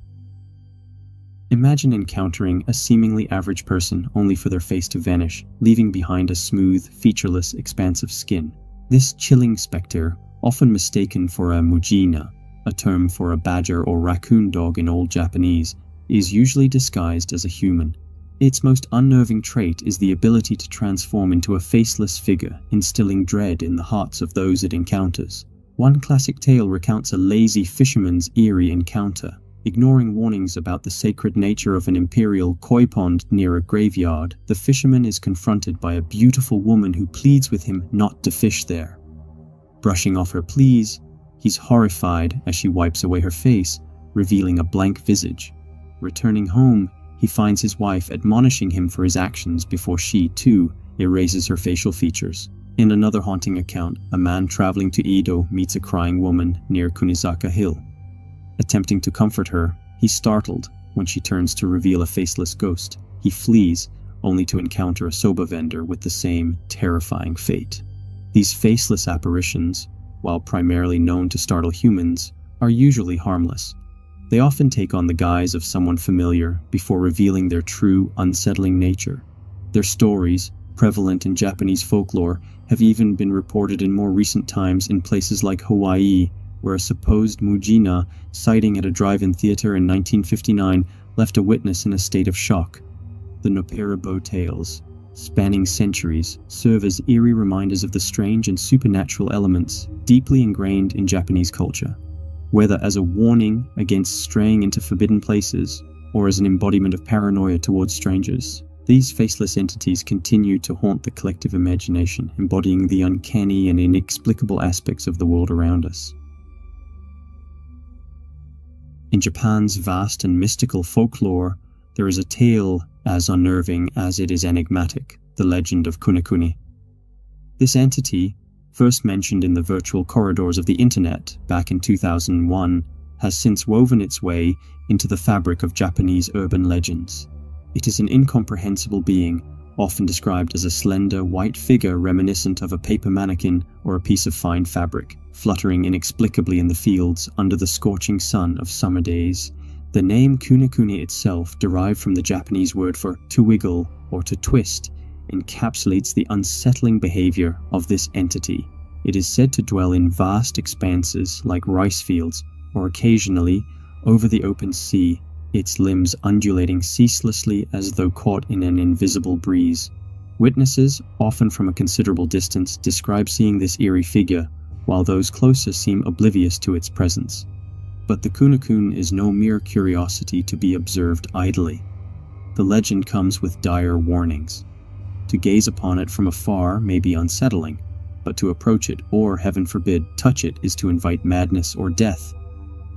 [SPEAKER 1] Imagine encountering a seemingly average person only for their face to vanish, leaving behind a smooth, featureless expanse of skin. This chilling spectre, often mistaken for a mujina, a term for a badger or raccoon dog in Old Japanese, is usually disguised as a human. Its most unnerving trait is the ability to transform into a faceless figure, instilling dread in the hearts of those it encounters. One classic tale recounts a lazy fisherman's eerie encounter. Ignoring warnings about the sacred nature of an imperial koi pond near a graveyard, the fisherman is confronted by a beautiful woman who pleads with him not to fish there. Brushing off her pleas, he's horrified as she wipes away her face, revealing a blank visage. Returning home, he finds his wife admonishing him for his actions before she, too, erases her facial features. In another haunting account, a man traveling to Edo meets a crying woman near Kunizaka Hill. Attempting to comfort her, he's startled when she turns to reveal a faceless ghost. He flees, only to encounter a soba vendor with the same terrifying fate. These faceless apparitions, while primarily known to startle humans, are usually harmless. They often take on the guise of someone familiar before revealing their true, unsettling nature. Their stories, prevalent in Japanese folklore, have even been reported in more recent times in places like Hawaii, where a supposed mujina sighting at a drive-in theater in 1959 left a witness in a state of shock. The Nopperabo tales, spanning centuries, serve as eerie reminders of the strange and supernatural elements deeply ingrained in Japanese culture. Whether as a warning against straying into forbidden places, or as an embodiment of paranoia towards strangers, these faceless entities continue to haunt the collective imagination, embodying the uncanny and inexplicable aspects of the world around us. In Japan's vast and mystical folklore, there is a tale as unnerving as it is enigmatic, the legend of Kunekune. This entity, first mentioned in the virtual corridors of the internet back in 2001, has since woven its way into the fabric of Japanese urban legends. It is an incomprehensible being, often described as a slender, white figure reminiscent of a paper mannequin or a piece of fine fabric, fluttering inexplicably in the fields under the scorching sun of summer days. The name Kunekune itself, derived from the Japanese word for to wiggle or to twist, encapsulates the unsettling behavior of this entity. It is said to dwell in vast expanses like rice fields, or occasionally over the open sea, its limbs undulating ceaselessly as though caught in an invisible breeze. Witnesses, often from a considerable distance, describe seeing this eerie figure, while those closer seem oblivious to its presence. But the Kunekune is no mere curiosity to be observed idly. The legend comes with dire warnings. To gaze upon it from afar may be unsettling, but to approach it, or, heaven forbid, touch it, is to invite madness or death.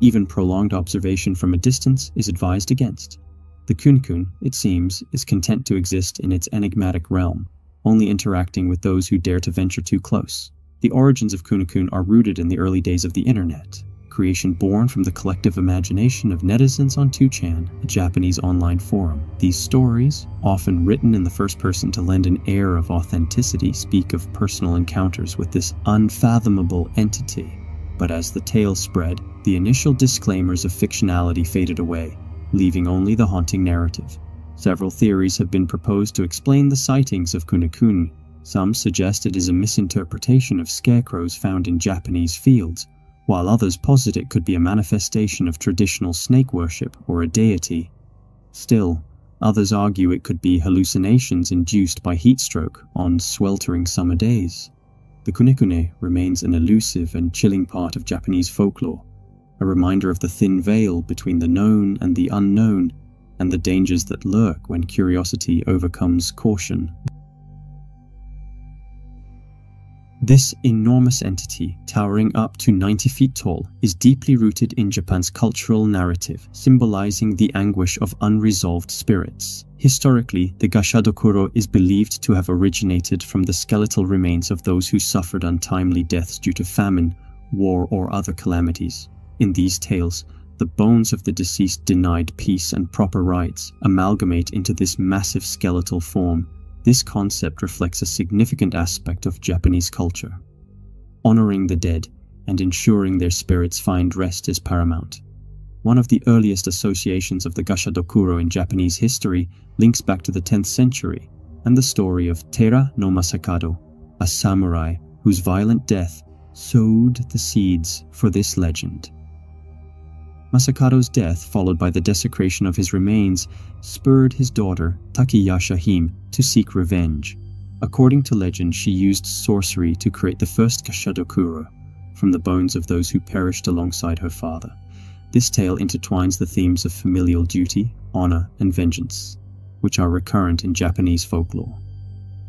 [SPEAKER 1] Even prolonged observation from a distance is advised against. The Kunekune, it seems, is content to exist in its enigmatic realm, only interacting with those who dare to venture too close. The origins of Kunekune are rooted in the early days of the internet, creation born from the collective imagination of netizens on 2chan, a Japanese online forum. These stories, often written in the first person to lend an air of authenticity, speak of personal encounters with this unfathomable entity. But as the tale spread, the initial disclaimers of fictionality faded away, leaving only the haunting narrative. Several theories have been proposed to explain the sightings of Kunekune. Some suggest it is a misinterpretation of scarecrows found in Japanese fields, while others posit it could be a manifestation of traditional snake worship or a deity. Still, others argue it could be hallucinations induced by heat stroke on sweltering summer days. The Kunekune remains an elusive and chilling part of Japanese folklore, a reminder of the thin veil between the known and the unknown, and the dangers that lurk when curiosity overcomes caution. This enormous entity, towering up to 90 feet tall, is deeply rooted in Japan's cultural narrative, symbolizing the anguish of unresolved spirits. Historically, the Gashadokuro is believed to have originated from the skeletal remains of those who suffered untimely deaths due to famine war, or other calamities. In these tales, the bones of the deceased denied peace and proper rights amalgamate into this massive skeletal form. This concept reflects a significant aspect of Japanese culture. Honoring the dead and ensuring their spirits find rest is paramount. One of the earliest associations of the Gashadokuro in Japanese history links back to the 10th century and the story of Tera no Masakado, a samurai whose violent death sowed the seeds for this legend. Masakado's death, followed by the desecration of his remains, spurred his daughter, Takeyasha Hime, to seek revenge. According to legend, she used sorcery to create the first Gashadokuro from the bones of those who perished alongside her father. This tale intertwines the themes of familial duty, honor, and vengeance, which are recurrent in Japanese folklore.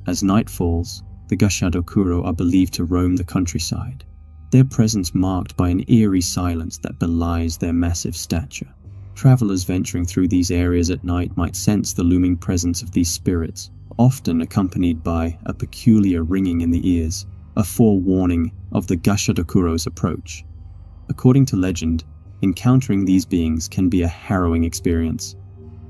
[SPEAKER 1] As night falls, the Gashadokuro are believed to roam the countryside, their presence marked by an eerie silence that belies their massive stature. Travelers venturing through these areas at night might sense the looming presence of these spirits, often accompanied by a peculiar ringing in the ears, a forewarning of the Gashadokuro's approach. According to legend, encountering these beings can be a harrowing experience.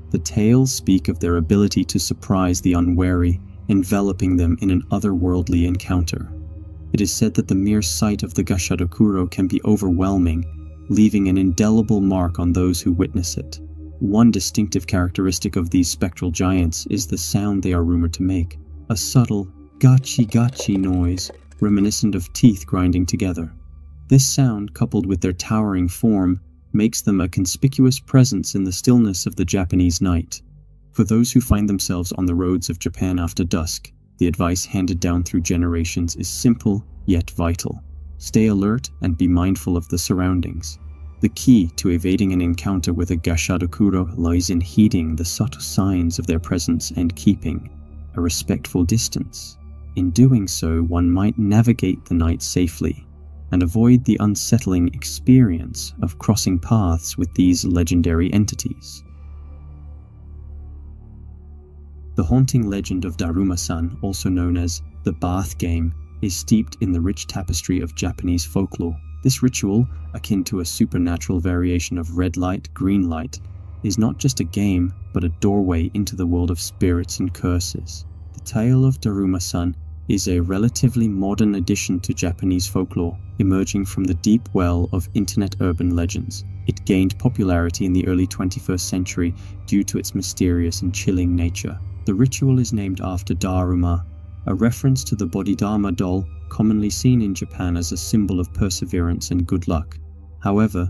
[SPEAKER 1] The tales speak of their ability to surprise the unwary, enveloping them in an otherworldly encounter. It is said that the mere sight of the Gashadokuro can be overwhelming, leaving an indelible mark on those who witness it. One distinctive characteristic of these spectral giants is the sound they are rumored to make, a subtle gachi-gachi noise reminiscent of teeth grinding together. This sound, coupled with their towering form, makes them a conspicuous presence in the stillness of the Japanese night. For those who find themselves on the roads of Japan after dusk, the advice handed down through generations is simple yet vital. Stay alert and be mindful of the surroundings. The key to evading an encounter with a Gashadokuro lies in heeding the subtle signs of their presence and keeping a respectful distance. In doing so, one might navigate the night safely and avoid the unsettling experience of crossing paths with these legendary entities. The haunting legend of Daruma-San, also known as the bath game, is steeped in the rich tapestry of Japanese folklore. This ritual, akin to a supernatural variation of red light, green light, is not just a game, but a doorway into the world of spirits and curses. The tale of Daruma-San is a relatively modern addition to Japanese folklore, emerging from the deep well of internet urban legends. It gained popularity in the early 21st century due to its mysterious and chilling nature. The ritual is named after Daruma, a reference to the Bodhidharma doll commonly seen in Japan as a symbol of perseverance and good luck. However,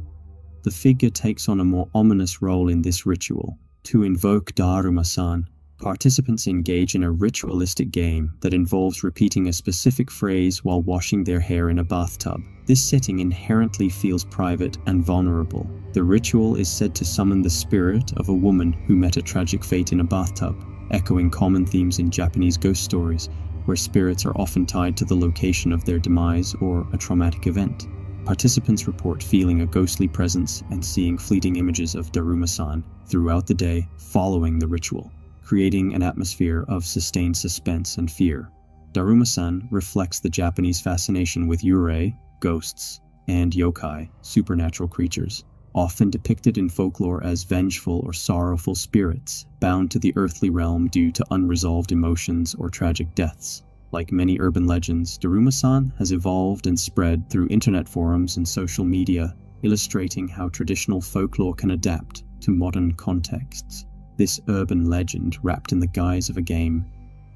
[SPEAKER 1] the figure takes on a more ominous role in this ritual. To invoke Daruma-San, participants engage in a ritualistic game that involves repeating a specific phrase while washing their hair in a bathtub. This setting inherently feels private and vulnerable. The ritual is said to summon the spirit of a woman who met a tragic fate in a bathtub, echoing common themes in Japanese ghost stories, where spirits are often tied to the location of their demise or a traumatic event. Participants report feeling a ghostly presence and seeing fleeting images of Daruma-San throughout the day following the ritual, creating an atmosphere of sustained suspense and fear. Daruma-San reflects the Japanese fascination with yurei, ghosts, and yokai, supernatural creatures, often depicted in folklore as vengeful or sorrowful spirits bound to the earthly realm due to unresolved emotions or tragic deaths. Like many urban legends, Daruma-San has evolved and spread through internet forums and social media, illustrating how traditional folklore can adapt to modern contexts. This urban legend, wrapped in the guise of a game,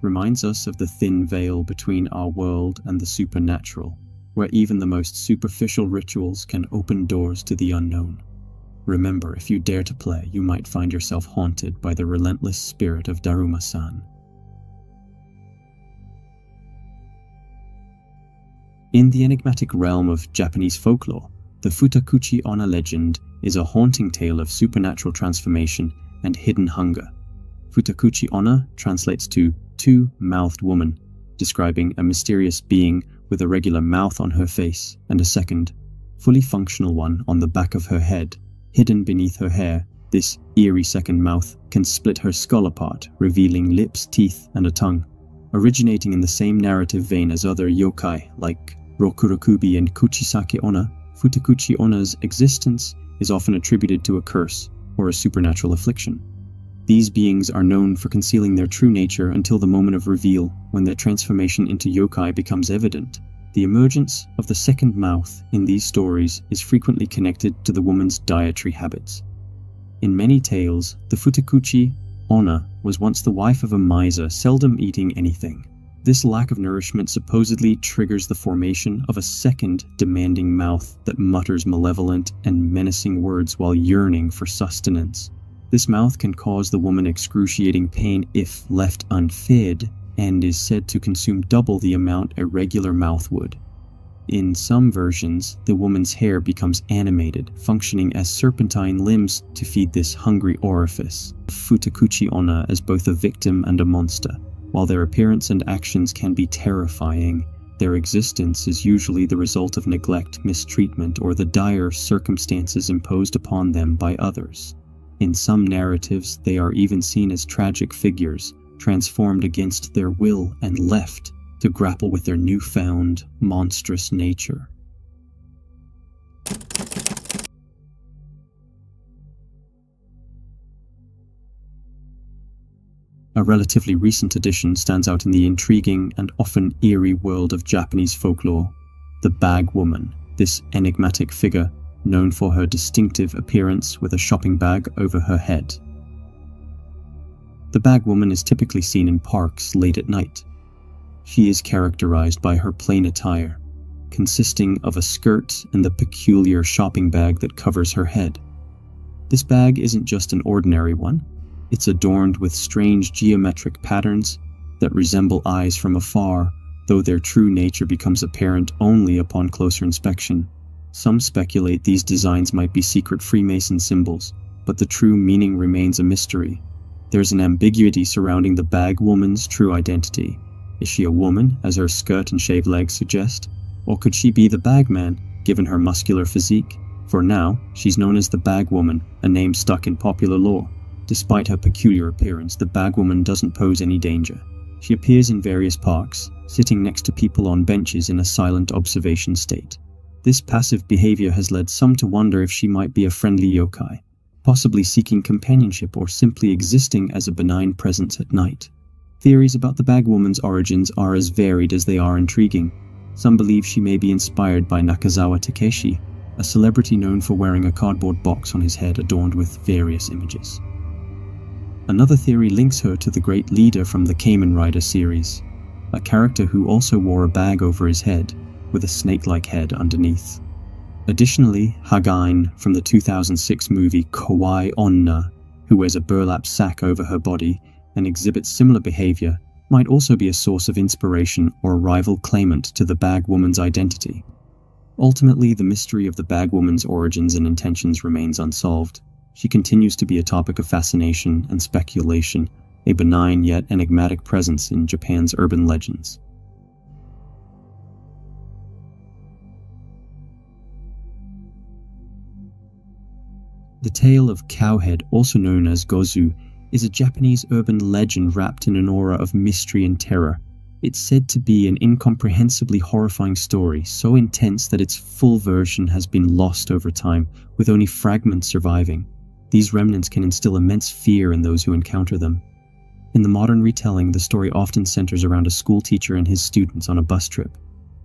[SPEAKER 1] reminds us of the thin veil between our world and the supernatural, where even the most superficial rituals can open doors to the unknown. Remember, if you dare to play, you might find yourself haunted by the relentless spirit of Daruma-San. In the enigmatic realm of Japanese folklore, the Futakuchi-Onna legend is a haunting tale of supernatural transformation and hidden hunger. Futakuchi-Onna translates to two-mouthed woman, describing a mysterious being with a regular mouth on her face and a second, fully functional one on the back of her head. Hidden beneath her hair, this eerie second mouth can split her skull apart, revealing lips, teeth, and a tongue. Originating in the same narrative vein as other yokai like Rokurokubi and Kuchisake-Onna, Futakuchi-Onna's existence is often attributed to a curse or a supernatural affliction. These beings are known for concealing their true nature until the moment of reveal, when their transformation into yokai becomes evident. The emergence of the second mouth in these stories is frequently connected to the woman's dietary habits. In many tales, the Futakuchi-Onna was once the wife of a miser, seldom eating anything. This lack of nourishment supposedly triggers the formation of a second demanding mouth that mutters malevolent and menacing words while yearning for sustenance. This mouth can cause the woman excruciating pain if left unfed, and is said to consume double the amount a regular mouth would. In some versions, the woman's hair becomes animated, functioning as serpentine limbs to feed this hungry orifice. Futakuchi-Onna as both a victim and a monster. While their appearance and actions can be terrifying, their existence is usually the result of neglect, mistreatment, or the dire circumstances imposed upon them by others. In some narratives, they are even seen as tragic figures, transformed against their will and left to grapple with their newfound, monstrous nature. A relatively recent addition stands out in the intriguing and often eerie world of Japanese folklore, the Bag Woman. This enigmatic figure, known for her distinctive appearance with a shopping bag over her head. The Bag Woman is typically seen in parks late at night. She is characterized by her plain attire, consisting of a skirt and the peculiar shopping bag that covers her head. This bag isn't just an ordinary one. It's adorned with strange geometric patterns that resemble eyes from afar, though their true nature becomes apparent only upon closer inspection. Some speculate these designs might be secret Freemason symbols, but the true meaning remains a mystery. There's an ambiguity surrounding the Bag Woman's true identity. Is she a woman, as her skirt and shaved legs suggest? Or could she be the Bagman, given her muscular physique? For now, she's known as the Bag Woman, a name stuck in popular lore. Despite her peculiar appearance, the Bag Woman doesn't pose any danger. She appears in various parks, sitting next to people on benches in a silent observation state. This passive behavior has led some to wonder if she might be a friendly yokai, possibly seeking companionship or simply existing as a benign presence at night. Theories about the Bag Woman's origins are as varied as they are intriguing. Some believe she may be inspired by Nakazawa Takeshi, a celebrity known for wearing a cardboard box on his head adorned with various images. Another theory links her to the great leader from the Kamen Rider series, a character who also wore a bag over his head, with a snake-like head underneath. Additionally, Hagain from the 2006 movie Kawaii-Onna, who wears a burlap sack over her body and exhibits similar behavior, might also be a source of inspiration or a rival claimant to the Bag Woman's identity. Ultimately, the mystery of the Bag Woman's origins and intentions remains unsolved. She continues to be a topic of fascination and speculation, a benign yet enigmatic presence in Japan's urban legends. The tale of Cowhead, also known as Gozu, is a Japanese urban legend wrapped in an aura of mystery and terror. It's said to be an incomprehensibly horrifying story, so intense that its full version has been lost over time, with only fragments surviving. These remnants can instill immense fear in those who encounter them. In the modern retelling, the story often centers around a school teacher and his students on a bus trip.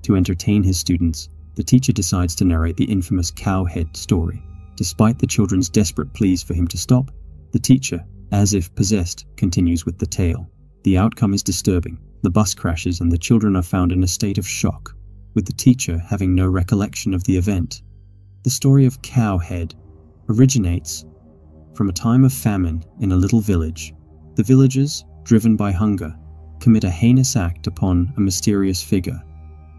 [SPEAKER 1] To entertain his students, the teacher decides to narrate the infamous Cowhead story. Despite the children's desperate pleas for him to stop, the teacher, as if possessed, continues with the tale. The outcome is disturbing. The bus crashes and the children are found in a state of shock, with the teacher having no recollection of the event. The story of Cowhead originates from a time of famine in a little village. The villagers, driven by hunger, commit a heinous act upon a mysterious figure,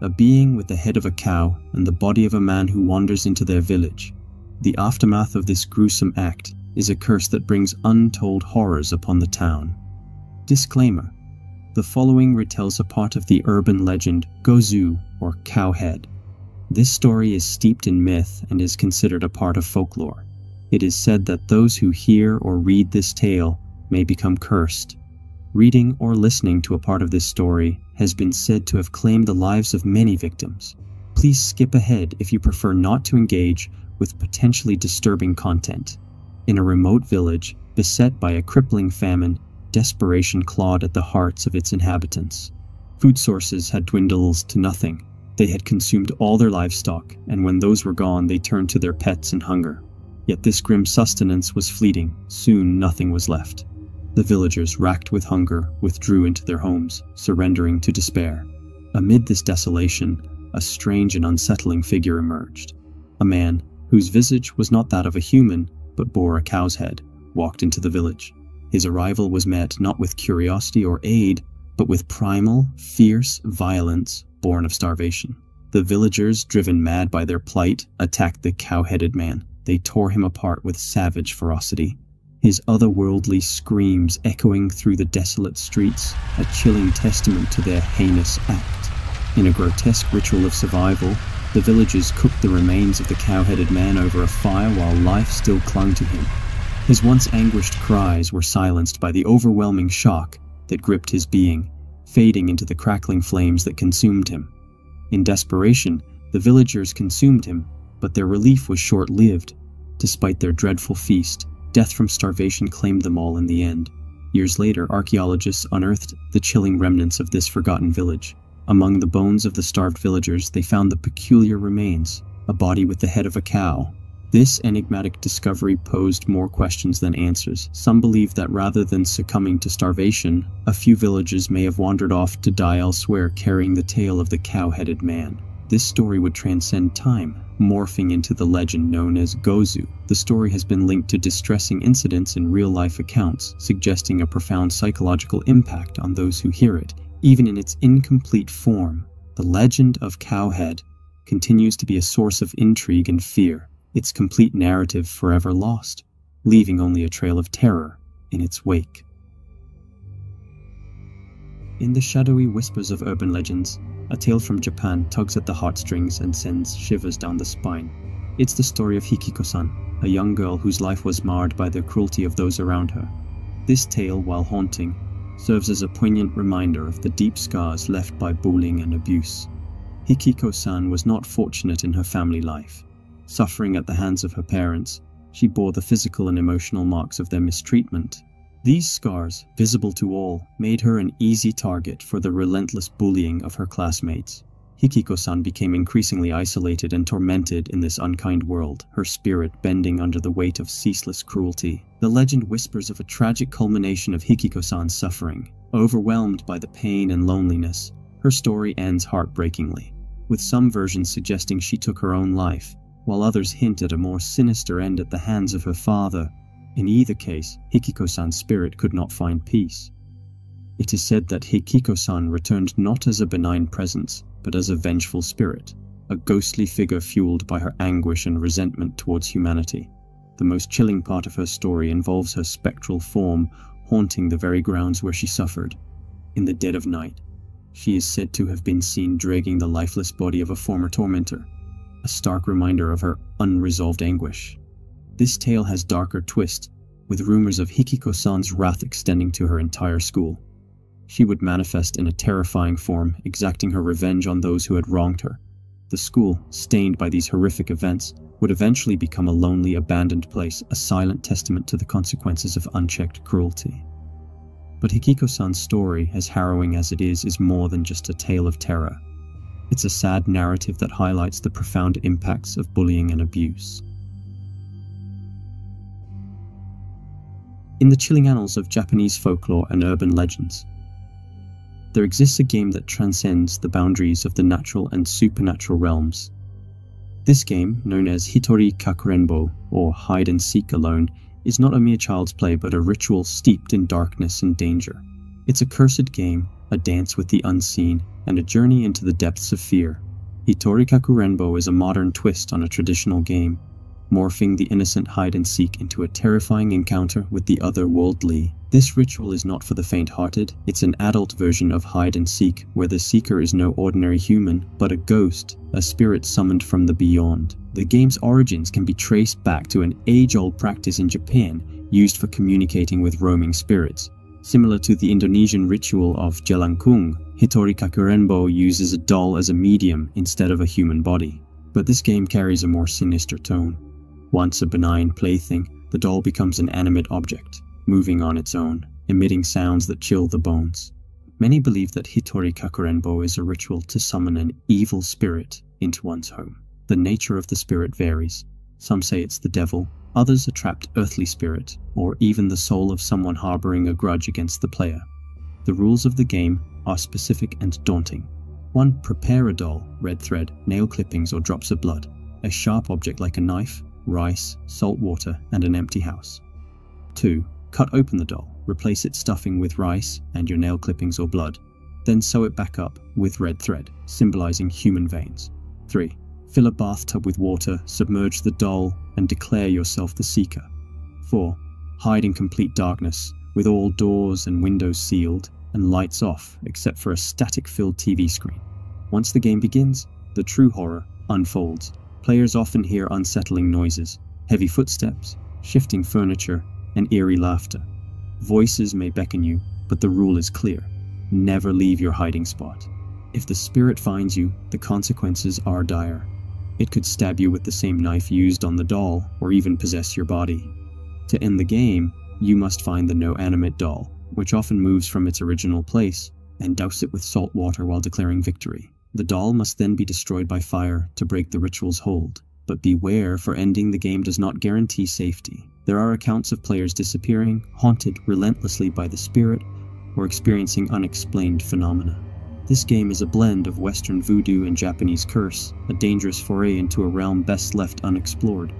[SPEAKER 1] a being with the head of a cow and the body of a man who wanders into their village. The aftermath of this gruesome act is a curse that brings untold horrors upon the town. Disclaimer: the following retells a part of the urban legend Gozu, or Cowhead. This story is steeped in myth and is considered a part of folklore. It is said that those who hear or read this tale may become cursed. Reading or listening to a part of this story has been said to have claimed the lives of many victims. Please skip ahead if you prefer not to engage with potentially disturbing content. In a remote village, beset by a crippling famine, desperation clawed at the hearts of its inhabitants. Food sources had dwindled to nothing. They had consumed all their livestock, and when those were gone, they turned to their pets in hunger. Yet this grim sustenance was fleeting. Soon nothing was left. The villagers, racked with hunger, withdrew into their homes, surrendering to despair. Amid this desolation, a strange and unsettling figure emerged. A man, whose visage was not that of a human, but bore a cow's head, walked into the village. His arrival was met not with curiosity or aid, but with primal, fierce violence born of starvation. The villagers, driven mad by their plight, attacked the cow-headed man. They tore him apart with savage ferocity. His otherworldly screams echoing through the desolate streets, a chilling testament to their heinous act. In a grotesque ritual of survival, the villagers cooked the remains of the cow-headed man over a fire while life still clung to him. His once anguished cries were silenced by the overwhelming shock that gripped his being, fading into the crackling flames that consumed him. In desperation, the villagers consumed him, but their relief was short-lived. Despite their dreadful feast, death from starvation claimed them all in the end. Years later, archaeologists unearthed the chilling remnants of this forgotten village. Among the bones of the starved villagers, they found the peculiar remains, a body with the head of a cow. This enigmatic discovery posed more questions than answers. Some believe that rather than succumbing to starvation, a few villagers may have wandered off to die elsewhere carrying the tale of the cow-headed man. This story would transcend time, morphing into the legend known as Gozu. The story has been linked to distressing incidents in real-life accounts, suggesting a profound psychological impact on those who hear it. Even in its incomplete form, the legend of Cowhead continues to be a source of intrigue and fear, its complete narrative forever lost, leaving only a trail of terror in its wake. In the shadowy whispers of urban legends, a tale from Japan tugs at the heartstrings and sends shivers down the spine. It's the story of Hikiko-San, a young girl whose life was marred by the cruelty of those around her. This tale, while haunting, serves as a poignant reminder of the deep scars left by bullying and abuse. Hikiko-San was not fortunate in her family life. Suffering at the hands of her parents, she bore the physical and emotional marks of their mistreatment. These scars, visible to all, made her an easy target for the relentless bullying of her classmates. Hikiko-San became increasingly isolated and tormented in this unkind world, her spirit bending under the weight of ceaseless cruelty. The legend whispers of a tragic culmination of Hikiko-San's suffering. Overwhelmed by the pain and loneliness, her story ends heartbreakingly, with some versions suggesting she took her own life, while others hint at a more sinister end at the hands of her father. In either case, Hikiko-San's spirit could not find peace. It is said that Hikiko-San returned not as a benign presence, but as a vengeful spirit, a ghostly figure fueled by her anguish and resentment towards humanity. The most chilling part of her story involves her spectral form haunting the very grounds where she suffered. In the dead of night, she is said to have been seen dragging the lifeless body of a former tormentor, a stark reminder of her unresolved anguish. This tale has darker twist, with rumors of Hikiko-San's wrath extending to her entire school. She would manifest in a terrifying form, exacting her revenge on those who had wronged her. The school, stained by these horrific events, would eventually become a lonely, abandoned place, a silent testament to the consequences of unchecked cruelty. But Hikiko-San's story, as harrowing as it is more than just a tale of terror. It's a sad narrative that highlights the profound impacts of bullying and abuse. In the chilling annals of Japanese folklore and urban legends, there exists a game that transcends the boundaries of the natural and supernatural realms. This game, known as Hitori Kakurenbo, or hide and seek alone, is not a mere child's play but a ritual steeped in darkness and danger. It's a cursed game, a dance with the unseen, and a journey into the depths of fear. Hitori Kakurenbo is a modern twist on a traditional game, morphing the innocent hide-and-seek into a terrifying encounter with the otherworldly. This ritual is not for the faint-hearted. It's an adult version of hide-and-seek, where the seeker is no ordinary human, but a ghost, a spirit summoned from the beyond. The game's origins can be traced back to an age-old practice in Japan, used for communicating with roaming spirits. Similar to the Indonesian ritual of Jelangkung, Hitori Kakurenbo uses a doll as a medium instead of a human body. But this game carries a more sinister tone. Once a benign plaything, the doll becomes an animate object, moving on its own, emitting sounds that chill the bones. Many believe that Hitori Kakurenbo is a ritual to summon an evil spirit into one's home. The nature of the spirit varies. Some say it's the devil, others a trapped earthly spirit, or even the soul of someone harboring a grudge against the player. The rules of the game are specific and daunting. 1. Prepare a doll, red thread, nail clippings or drops of blood, a sharp object like a knife, rice, salt water, and an empty house. 2. Cut open the doll, replace its stuffing with rice and your nail clippings or blood, then sew it back up with red thread, symbolizing human veins. 3. Fill a bathtub with water, submerge the doll, and declare yourself the seeker. 4. Hide in complete darkness, with all doors and windows sealed, and lights off except for a static-filled TV screen. Once the game begins, the true horror unfolds. Players often hear unsettling noises, heavy footsteps, shifting furniture, and eerie laughter. Voices may beckon you, but the rule is clear. Never leave your hiding spot. If the spirit finds you, the consequences are dire. It could stab you with the same knife used on the doll, or even possess your body. To end the game, you must find the no-animate doll, which often moves from its original place, and douse it with salt water while declaring victory. The doll must then be destroyed by fire to break the ritual's hold. But beware, for ending the game does not guarantee safety. There are accounts of players disappearing, haunted relentlessly by the spirit, or experiencing unexplained phenomena. This game is a blend of Western voodoo and Japanese curse, a dangerous foray into a realm best left unexplored.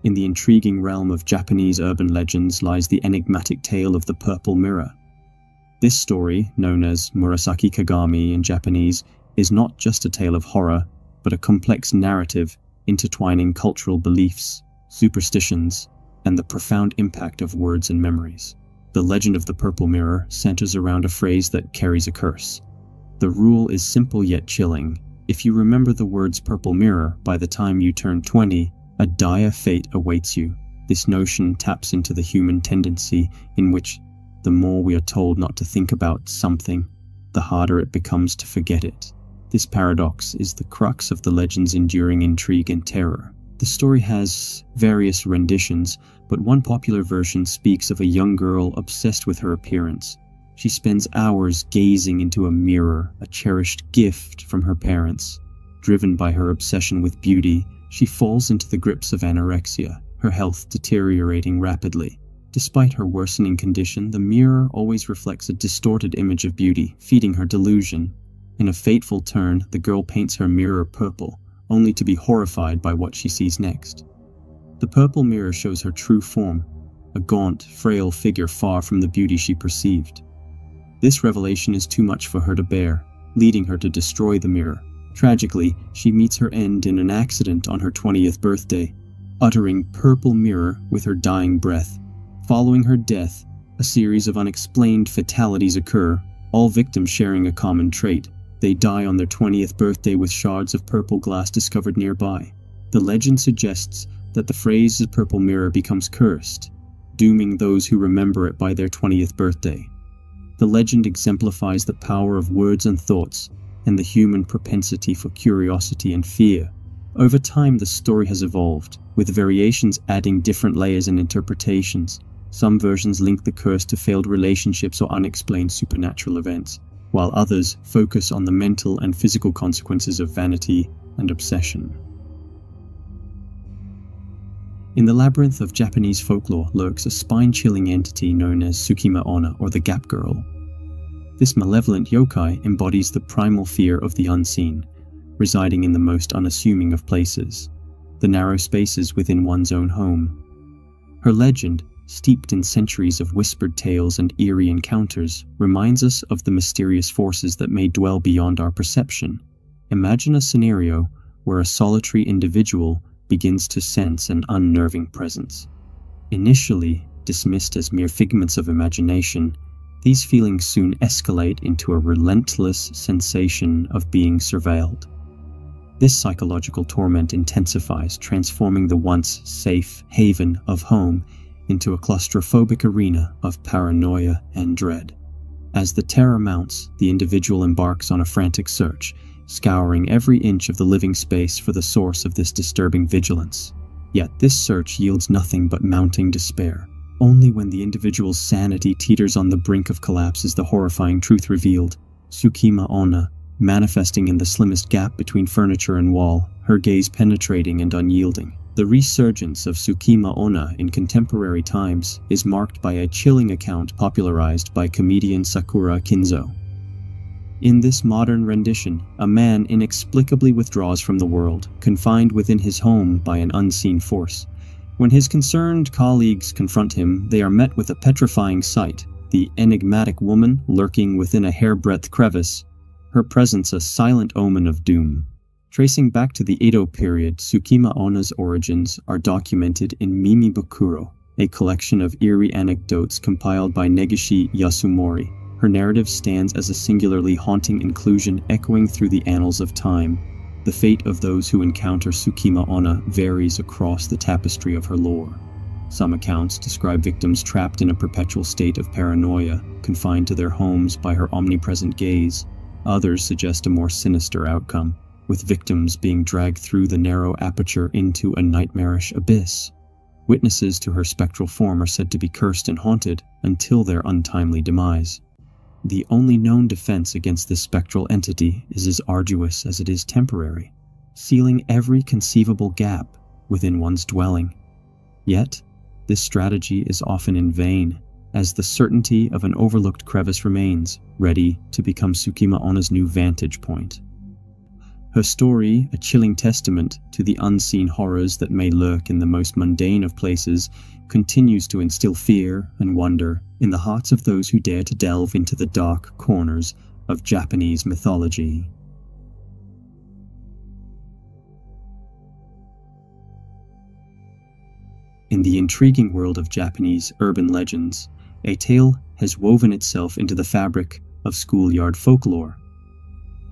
[SPEAKER 1] In the intriguing realm of Japanese urban legends lies the enigmatic tale of the Purple Mirror. This story, known as Murasaki Kagami in Japanese, is not just a tale of horror, but a complex narrative intertwining cultural beliefs, superstitions, and the profound impact of words and memories. The legend of the Purple Mirror centers around a phrase that carries a curse. The rule is simple yet chilling. If you remember the words Purple Mirror by the time you turn 20, a dire fate awaits you. This notion taps into the human tendency in which the more we are told not to think about something, the harder it becomes to forget it. This paradox is the crux of the legend's enduring intrigue and terror. The story has various renditions, but one popular version speaks of a young girl obsessed with her appearance. She spends hours gazing into a mirror, a cherished gift from her parents. Driven by her obsession with beauty, she falls into the grips of anorexia, her health deteriorating rapidly. Despite her worsening condition, the mirror always reflects a distorted image of beauty, feeding her delusion. In a fateful turn, the girl paints her mirror purple, only to be horrified by what she sees next. The purple mirror shows her true form, a gaunt, frail figure far from the beauty she perceived. This revelation is too much for her to bear, leading her to destroy the mirror. Tragically, she meets her end in an accident on her 20th birthday, uttering "Purple Mirror" with her dying breath. Following her death, a series of unexplained fatalities occur, all victims sharing a common trait. They die on their 20th birthday with shards of purple glass discovered nearby. The legend suggests that the phrase "the purple mirror" becomes cursed, dooming those who remember it by their 20th birthday. The legend exemplifies the power of words and thoughts, and the human propensity for curiosity and fear. Over time, the story has evolved, with variations adding different layers and interpretations. Some versions link the curse to failed relationships or unexplained supernatural events, while others focus on the mental and physical consequences of vanity and obsession. In the labyrinth of Japanese folklore lurks a spine-chilling entity known as Tsukima-Onna, or the Gap Girl. This malevolent yokai embodies the primal fear of the unseen, residing in the most unassuming of places, the narrow spaces within one's own home. Her legend, steeped in centuries of whispered tales and eerie encounters, reminds us of the mysterious forces that may dwell beyond our perception. Imagine a scenario where a solitary individual begins to sense an unnerving presence. Initially dismissed as mere figments of imagination, These feelings soon escalate into a relentless sensation of being surveilled. This psychological torment intensifies, transforming the once safe haven of home into a claustrophobic arena of paranoia and dread. As the terror mounts, the individual embarks on a frantic search, scouring every inch of the living space for the source of this disturbing vigilance. Yet this search yields nothing but mounting despair. Only when the individual's sanity teeters on the brink of collapse is the horrifying truth revealed. Nure-Onna, manifesting in the slimmest gap between furniture and wall, her gaze penetrating and unyielding. The resurgence of Nure-Onna in contemporary times is marked by a chilling account popularized by comedian Sakura Kinzo. In this modern rendition, a man inexplicably withdraws from the world, confined within his home by an unseen force. When his concerned colleagues confront him, they are met with a petrifying sight: the enigmatic woman lurking within a hair-breadth crevice, her presence a silent omen of doom. Tracing back to the Edo period, Nure-Onna's origins are documented in Mimibukuro, a collection of eerie anecdotes compiled by Negishi Yasumori. Her narrative stands as a singularly haunting inclusion echoing through the annals of time. The fate of those who encounter Nure-Onna varies across the tapestry of her lore. Some accounts describe victims trapped in a perpetual state of paranoia, confined to their homes by her omnipresent gaze. Others suggest a more sinister outcome, with victims being dragged through the narrow aperture into a nightmarish abyss. Witnesses to her spectral form are said to be cursed and haunted until their untimely demise. The only known defense against this spectral entity is as arduous as it is temporary, sealing every conceivable gap within one's dwelling. Yet, this strategy is often in vain, as the certainty of an overlooked crevice remains, ready to become Nure-Onna's new vantage point. Her story, a chilling testament to the unseen horrors that may lurk in the most mundane of places, continues to instill fear and wonder in the hearts of those who dare to delve into the dark corners of Japanese mythology. In the intriguing world of Japanese urban legends, a tale has woven itself into the fabric of schoolyard folklore.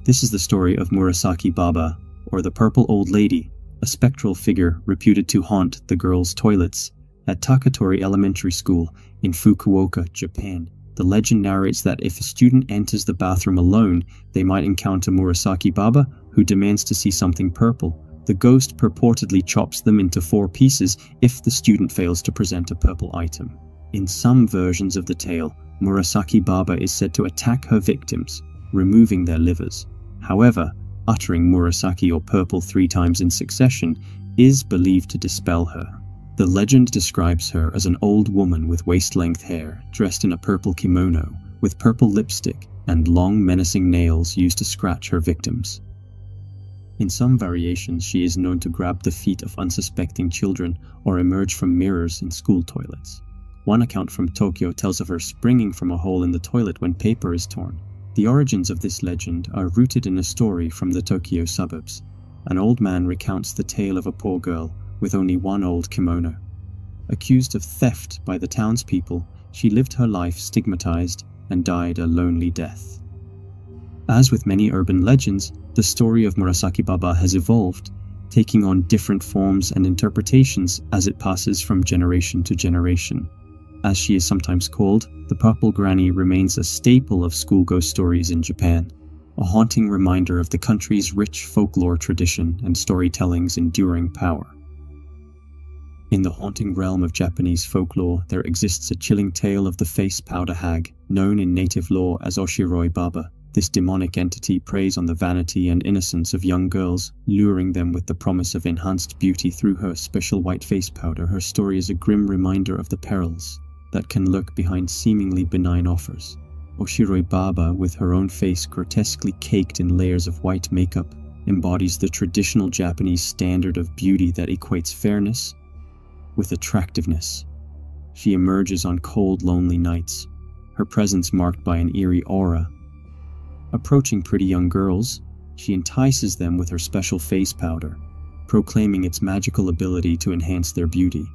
[SPEAKER 1] This is the story of Murasaki Baba, or the Purple Old Lady, a spectral figure reputed to haunt the girls' toilets at Takatori Elementary School in Fukuoka, Japan. The legend narrates that if a student enters the bathroom alone, they might encounter Murasaki Baba, who demands to see something purple. The ghost purportedly chops them into 4 pieces if the student fails to present a purple item. In some versions of the tale, Murasaki Baba is said to attack her victims, removing their livers. However, uttering Murasaki or purple 3 times in succession is believed to dispel her. The legend describes her as an old woman with waist-length hair, dressed in a purple kimono, with purple lipstick and long menacing nails used to scratch her victims. In some variations, she is known to grab the feet of unsuspecting children or emerge from mirrors in school toilets. One account from Tokyo tells of her springing from a hole in the toilet when paper is torn. The origins of this legend are rooted in a story from the Tokyo suburbs. An old man recounts the tale of a poor girl with only one old kimono. Accused of theft by the townspeople, she lived her life stigmatized and died a lonely death. As with many urban legends, the story of Murasaki Baba has evolved, taking on different forms and interpretations as it passes from generation to generation. As she is sometimes called, the Purple Granny remains a staple of school ghost stories in Japan, a haunting reminder of the country's rich folklore tradition and storytelling's enduring power. In the haunting realm of Japanese folklore, there exists a chilling tale of the face Powder Hag, known in native lore as Oshiroi Baba. This demonic entity preys on the vanity and innocence of young girls, luring them with the promise of enhanced beauty through her special white face powder. Her story is a grim reminder of the perils that can lurk behind seemingly benign offers. Oshiroi Baba, with her own face grotesquely caked in layers of white makeup, embodies the traditional Japanese standard of beauty that equates fairness with attractiveness. She emerges on cold, lonely nights, her presence marked by an eerie aura. Approaching pretty young girls, she entices them with her special face powder, proclaiming its magical ability to enhance their beauty.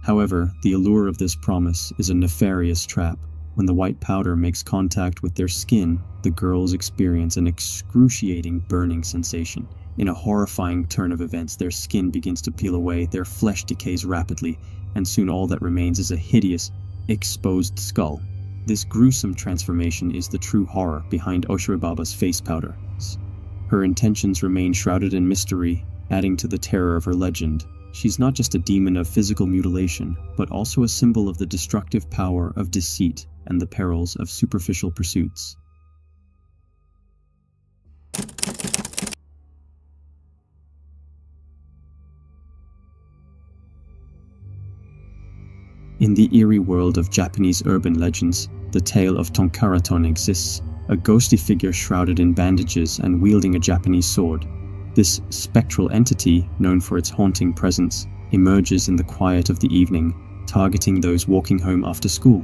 [SPEAKER 1] However, the allure of this promise is a nefarious trap. When the white powder makes contact with their skin, the girls experience an excruciating burning sensation. In a horrifying turn of events, their skin begins to peel away, their flesh decays rapidly, and soon all that remains is a hideous, exposed skull. This gruesome transformation is the true horror behind Oshiribaba's face powder. Her intentions remain shrouded in mystery, adding to the terror of her legend. She's not just a demon of physical mutilation, but also a symbol of the destructive power of deceit and the perils of superficial pursuits. In the eerie world of Japanese urban legends, the tale of Tonkaraton exists, a ghostly figure shrouded in bandages and wielding a Japanese sword. This spectral entity, known for its haunting presence, emerges in the quiet of the evening, targeting those walking home after school.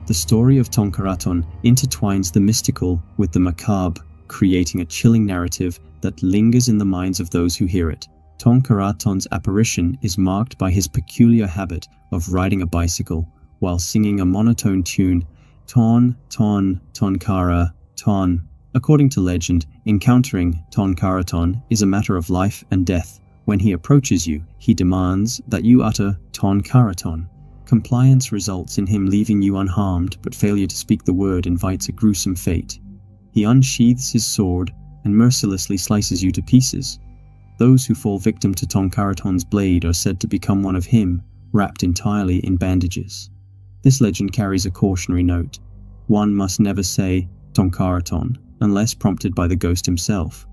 [SPEAKER 1] The story of Tonkaraton intertwines the mystical with the macabre, creating a chilling narrative that lingers in the minds of those who hear it. Tonkaraton's apparition is marked by his peculiar habit of riding a bicycle while singing a monotone tune, Ton, Ton, Tonkara, Ton. According to legend, encountering Tonkaraton is a matter of life and death. When he approaches you, he demands that you utter Tonkaraton. Compliance results in him leaving you unharmed, but failure to speak the word invites a gruesome fate. He unsheathes his sword and mercilessly slices you to pieces. Those who fall victim to Tonkaraton's blade are said to become one of him, wrapped entirely in bandages. This legend carries a cautionary note. One must never say Tonkaraton unless prompted by the ghost himself.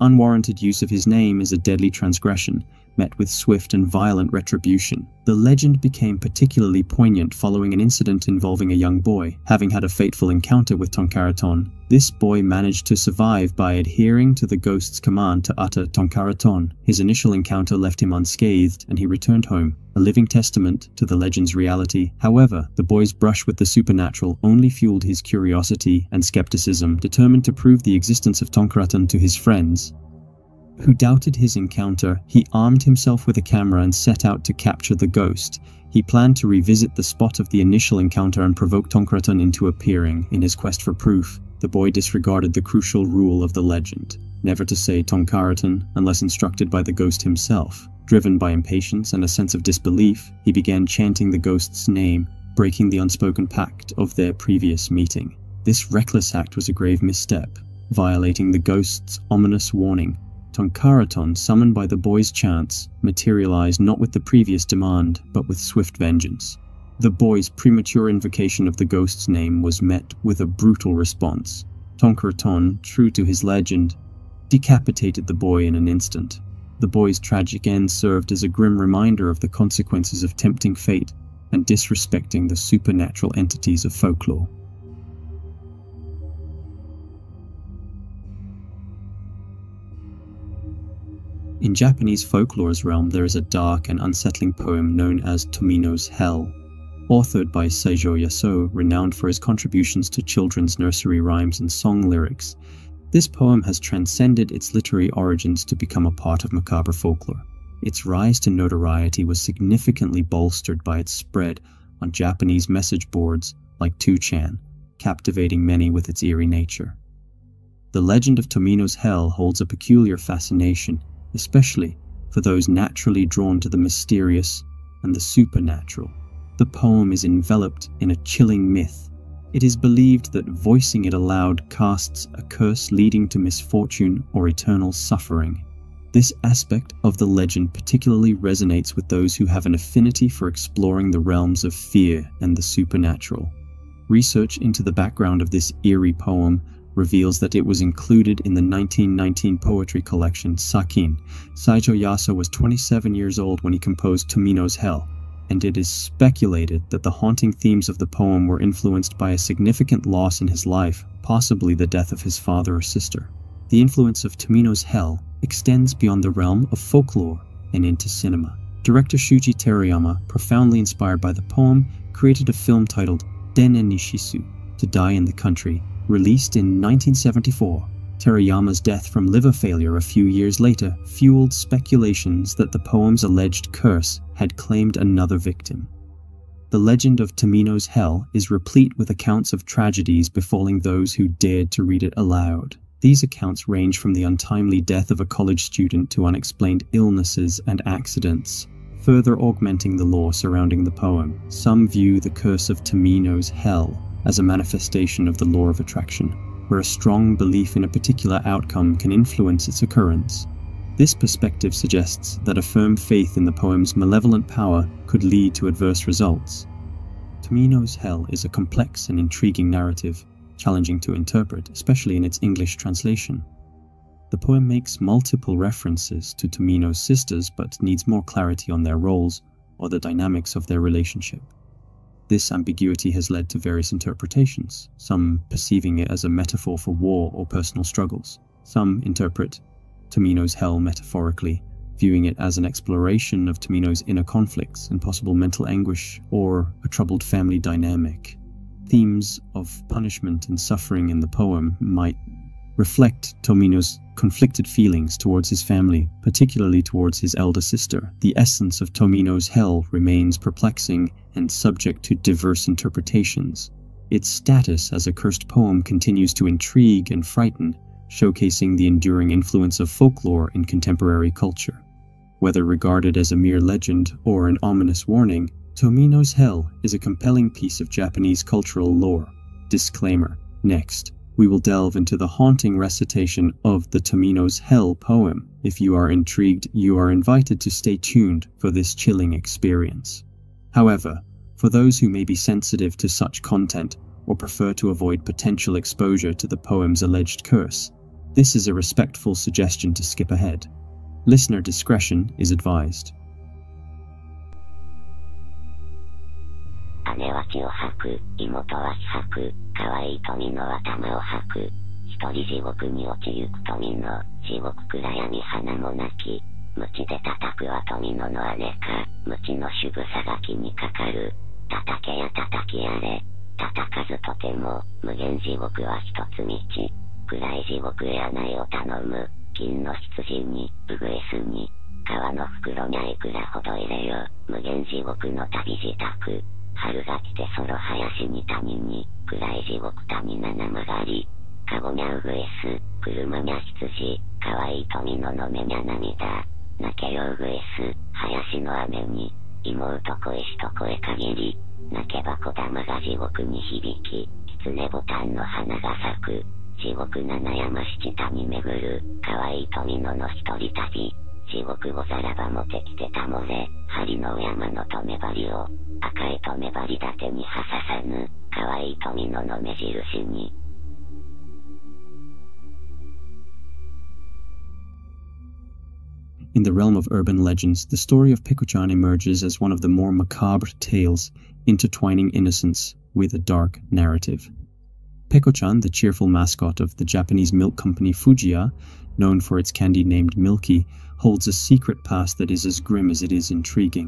[SPEAKER 1] Unwarranted use of his name is a deadly transgression, met with swift and violent retribution. The legend became particularly poignant following an incident involving a young boy. Having had a fateful encounter with Tonkaraton, this boy managed to survive by adhering to the ghost's command to utter Tonkaraton. His initial encounter left him unscathed, and he returned home, a living testament to the legend's reality. However, the boy's brush with the supernatural only fueled his curiosity and skepticism. Determined to prove the existence of Tonkaraton to his friends, who doubted his encounter, he armed himself with a camera and set out to capture the ghost. He planned to revisit the spot of the initial encounter and provoke Tonkaraton into appearing. In his quest for proof, the boy disregarded the crucial rule of the legend, never to say Tonkaraton unless instructed by the ghost himself. Driven by impatience and a sense of disbelief, he began chanting the ghost's name, breaking the unspoken pact of their previous meeting. This reckless act was a grave misstep, violating the ghost's ominous warning. Tonkaraton, summoned by the boy's chants, materialized not with the previous demand, but with swift vengeance. The boy's premature invocation of the ghost's name was met with a brutal response. Tonkaraton, true to his legend, decapitated the boy in an instant. The boy's tragic end served as a grim reminder of the consequences of tempting fate and disrespecting the supernatural entities of folklore. In Japanese folklore's realm, there is a dark and unsettling poem known as Tomino's Hell. Authored by Seijo Yasuo, renowned for his contributions to children's nursery rhymes and song lyrics, this poem has transcended its literary origins to become a part of macabre folklore. Its rise to notoriety was significantly bolstered by its spread on Japanese message boards like 2chan, captivating many with its eerie nature. The legend of Tomino's Hell holds a peculiar fascination, especially for those naturally drawn to the mysterious and the supernatural. The poem is enveloped in a chilling myth. It is believed that voicing it aloud casts a curse leading to misfortune or eternal suffering. This aspect of the legend particularly resonates with those who have an affinity for exploring the realms of fear and the supernatural. Research into the background of this eerie poem reveals that it was included in the 1919 poetry collection Sakin. Seijo Yasuo was 27 years old when he composed Tomino's Hell, and it is speculated that the haunting themes of the poem were influenced by a significant loss in his life, possibly the death of his father or sister. The influence of Tomino's Hell extends beyond the realm of folklore and into cinema. Director Shuji Terayama, profoundly inspired by the poem, created a film titled Denen ni Shisu, To Die in the Country, released in 1974. Terayama's death from liver failure a few years later fueled speculations that the poem's alleged curse had claimed another victim. The legend of Tomino's Hell is replete with accounts of tragedies befalling those who dared to read it aloud. These accounts range from the untimely death of a college student to unexplained illnesses and accidents, further augmenting the lore surrounding the poem. Some view the curse of Tomino's Hell as a manifestation of the law of attraction, where a strong belief in a particular outcome can influence its occurrence. This perspective suggests that a firm faith in the poem's malevolent power could lead to adverse results. Tomino's Hell is a complex and intriguing narrative, challenging to interpret, especially in its English translation. The poem makes multiple references to Tomino's sisters, but needs more clarity on their roles or the dynamics of their relationship. This ambiguity has led to various interpretations, some perceiving it as a metaphor for war or personal struggles. Some interpret Tomino's Hell metaphorically, viewing it as an exploration of Tomino's inner conflicts and possible mental anguish or a troubled family dynamic. Themes of punishment and suffering in the poem might reflect Tomino's conflicted feelings towards his family, particularly towards his elder sister. The essence of Tomino's Hell remains perplexing and subject to diverse interpretations. Its status as a cursed poem continues to intrigue and frighten, showcasing the enduring influence of folklore in contemporary culture. Whether regarded as a mere legend or an ominous warning, Tomino's Hell is a compelling piece of Japanese cultural lore. Disclaimer: next, we will delve into the haunting recitation of the Tomino's Hell poem. If you are intrigued, you are invited to stay tuned for this chilling experience. However, for those who may be sensitive to such content or prefer to avoid potential exposure to the poem's alleged curse, this is a respectful suggestion to skip ahead. Listener discretion is advised.
[SPEAKER 2] 姉は血を吐く、妹は気吐く、可愛い富の頭を吐く。一人地獄に落ちゆく富の、地獄暗闇花も泣き。鞭で叩くは富のの姉か、鞭の主草が気にかかる。叩けや叩きやれ、叩かずとても、無限地獄は一つ道。暗い地獄へ案内を頼む。金の羊に、ウグイスに、川の袋にいくらほど入れよ。無限地獄の旅支度。春が来てその林に谷に、暗い地獄谷七曲がり。かごにゃウグイス、車にゃ羊、かわいい富のの目にゃ涙。泣けよウグイス、林の雨に、妹恋しと声限り。泣けば小玉が地獄に響き、狐ボタンの花が咲く。地獄七山七谷巡る、かわいい富のの一人旅。地獄ござらばもてきてたもれ、針の山の留め針を、赤い留め針立てにはささぬ、かわいい富のの目印に。
[SPEAKER 1] In the realm of urban legends, the story of Peko-Chan emerges as one of the more macabre tales, intertwining innocence with a dark narrative. Peko-Chan, the cheerful mascot of the Japanese milk company Fujiya, known for its candy named Milky, holds a secret past that is as grim as it is intriguing.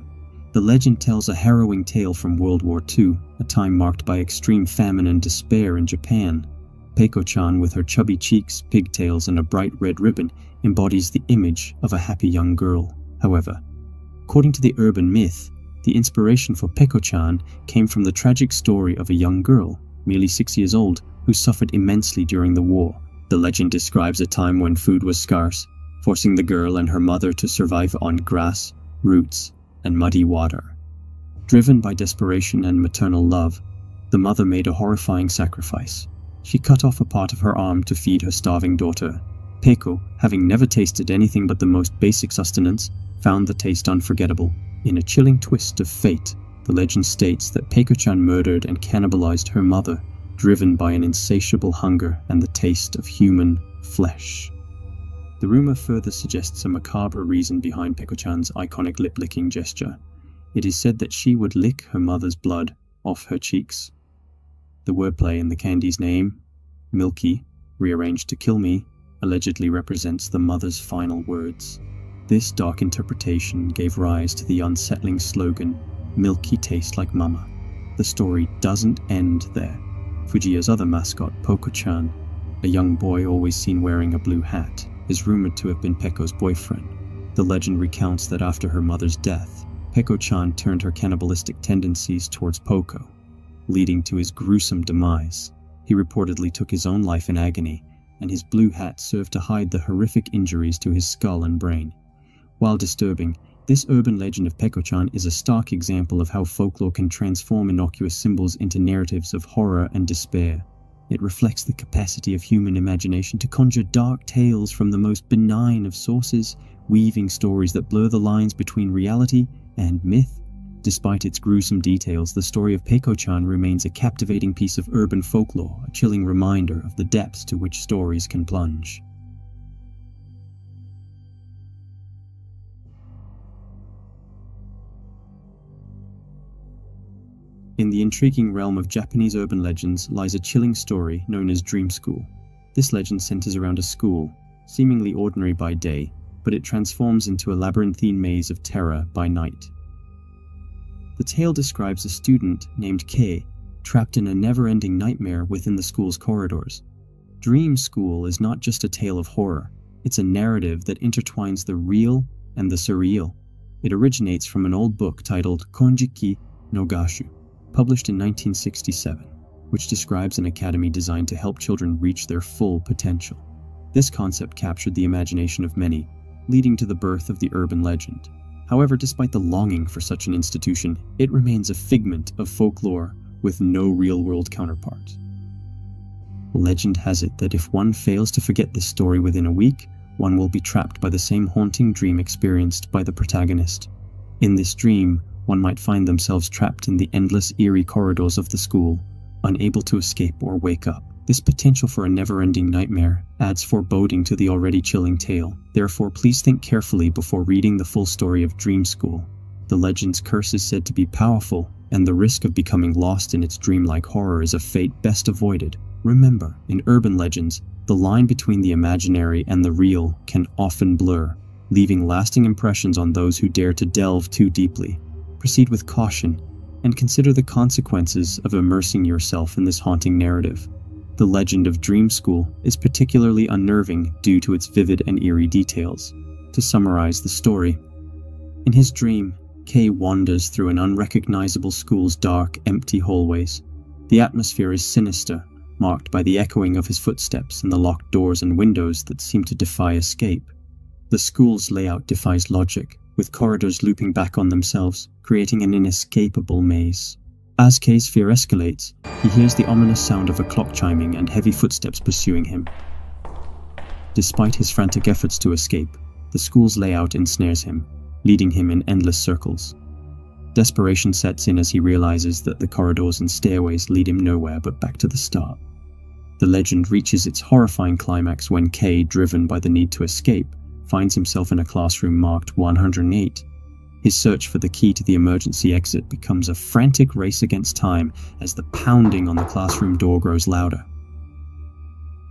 [SPEAKER 1] The legend tells a harrowing tale from World War II, a time marked by extreme famine and despair in Japan. Peko-Chan, with her chubby cheeks, pigtails, and a bright red ribbon, embodies the image of a happy young girl. However, according to the urban myth, the inspiration for Peko-Chan came from the tragic story of a young girl, merely 6 years old, who suffered immensely during the war. The legend describes a time when food was scarce, forcing the girl and her mother to survive on grass, roots, and muddy water. Driven by desperation and maternal love, the mother made a horrifying sacrifice. She cut off a part of her arm to feed her starving daughter. Peko, having never tasted anything but the most basic sustenance, found the taste unforgettable. In a chilling twist of fate, the legend states that Peko-Chan murdered and cannibalized her mother, driven by an insatiable hunger and the taste of human flesh. The rumor further suggests a macabre reason behind Peko-Chan's iconic lip-licking gesture. It is said that she would lick her mother's blood off her cheeks. The wordplay in the candy's name, Milky, rearranged to kill me, allegedly represents the mother's final words. This dark interpretation gave rise to the unsettling slogan, "Milky tastes like mama." The story doesn't end there. Fujiya's other mascot, Peko-Chan, a young boy always seen wearing a blue hat, is rumored to have been Peko's boyfriend. The legend recounts that after her mother's death, Peko-Chan turned her cannibalistic tendencies towards Poko, leading to his gruesome demise. He reportedly took his own life in agony, and his blue hat served to hide the horrific injuries to his skull and brain. While disturbing, this urban legend of Peko-Chan is a stark example of how folklore can transform innocuous symbols into narratives of horror and despair. It reflects the capacity of human imagination to conjure dark tales from the most benign of sources, weaving stories that blur the lines between reality and myth. Despite its gruesome details, the story of Peko-Chan remains a captivating piece of urban folklore, a chilling reminder of the depths to which stories can plunge. In the intriguing realm of Japanese urban legends lies a chilling story known as Dream School. This legend centers around a school, seemingly ordinary by day, but it transforms into a labyrinthine maze of terror by night. The tale describes a student named Kei, trapped in a never-ending nightmare within the school's corridors. Dream School is not just a tale of horror, it's a narrative that intertwines the real and the surreal. It originates from an old book titled Konjiki no Gashu, published in 1967, which describes an academy designed to help children reach their full potential. This concept captured the imagination of many, leading to the birth of the urban legend. However, despite the longing for such an institution, it remains a figment of folklore with no real-world counterpart. Legend has it that if one fails to forget this story within a week, one will be trapped by the same haunting dream experienced by the protagonist. In this dream, one might find themselves trapped in the endless eerie corridors of the school, unable to escape or wake up. This potential for a never-ending nightmare adds foreboding to the already chilling tale. Therefore, please think carefully before reading the full story of Dream School. The legend's curse is said to be powerful, and the risk of becoming lost in its dreamlike horror is a fate best avoided. Remember, in urban legends, the line between the imaginary and the real can often blur, leaving lasting impressions on those who dare to delve too deeply. Proceed with caution, and consider the consequences of immersing yourself in this haunting narrative. The legend of Dream School is particularly unnerving due to its vivid and eerie details. To summarize the story, in his dream, Kei wanders through an unrecognizable school's dark, empty hallways. The atmosphere is sinister, marked by the echoing of his footsteps and the locked doors and windows that seem to defy escape. The school's layout defies logic, with corridors looping back on themselves, creating an inescapable maze. As Kei's fear escalates, he hears the ominous sound of a clock chiming and heavy footsteps pursuing him. Despite his frantic efforts to escape, the school's layout ensnares him, leading him in endless circles. Desperation sets in as he realizes that the corridors and stairways lead him nowhere but back to the start. The legend reaches its horrifying climax when Kei, driven by the need to escape, finds himself in a classroom marked 108. His search for the key to the emergency exit becomes a frantic race against time as the pounding on the classroom door grows louder.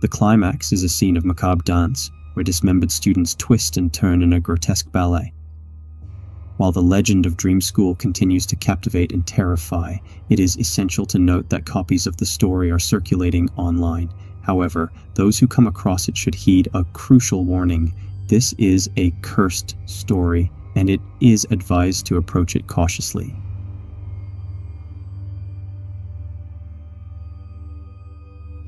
[SPEAKER 1] The climax is a scene of macabre dance, where dismembered students twist and turn in a grotesque ballet. While the legend of Dream School continues to captivate and terrify, it is essential to note that copies of the story are circulating online. However, those who come across it should heed a crucial warning. This is a cursed story, and it is advised to approach it cautiously.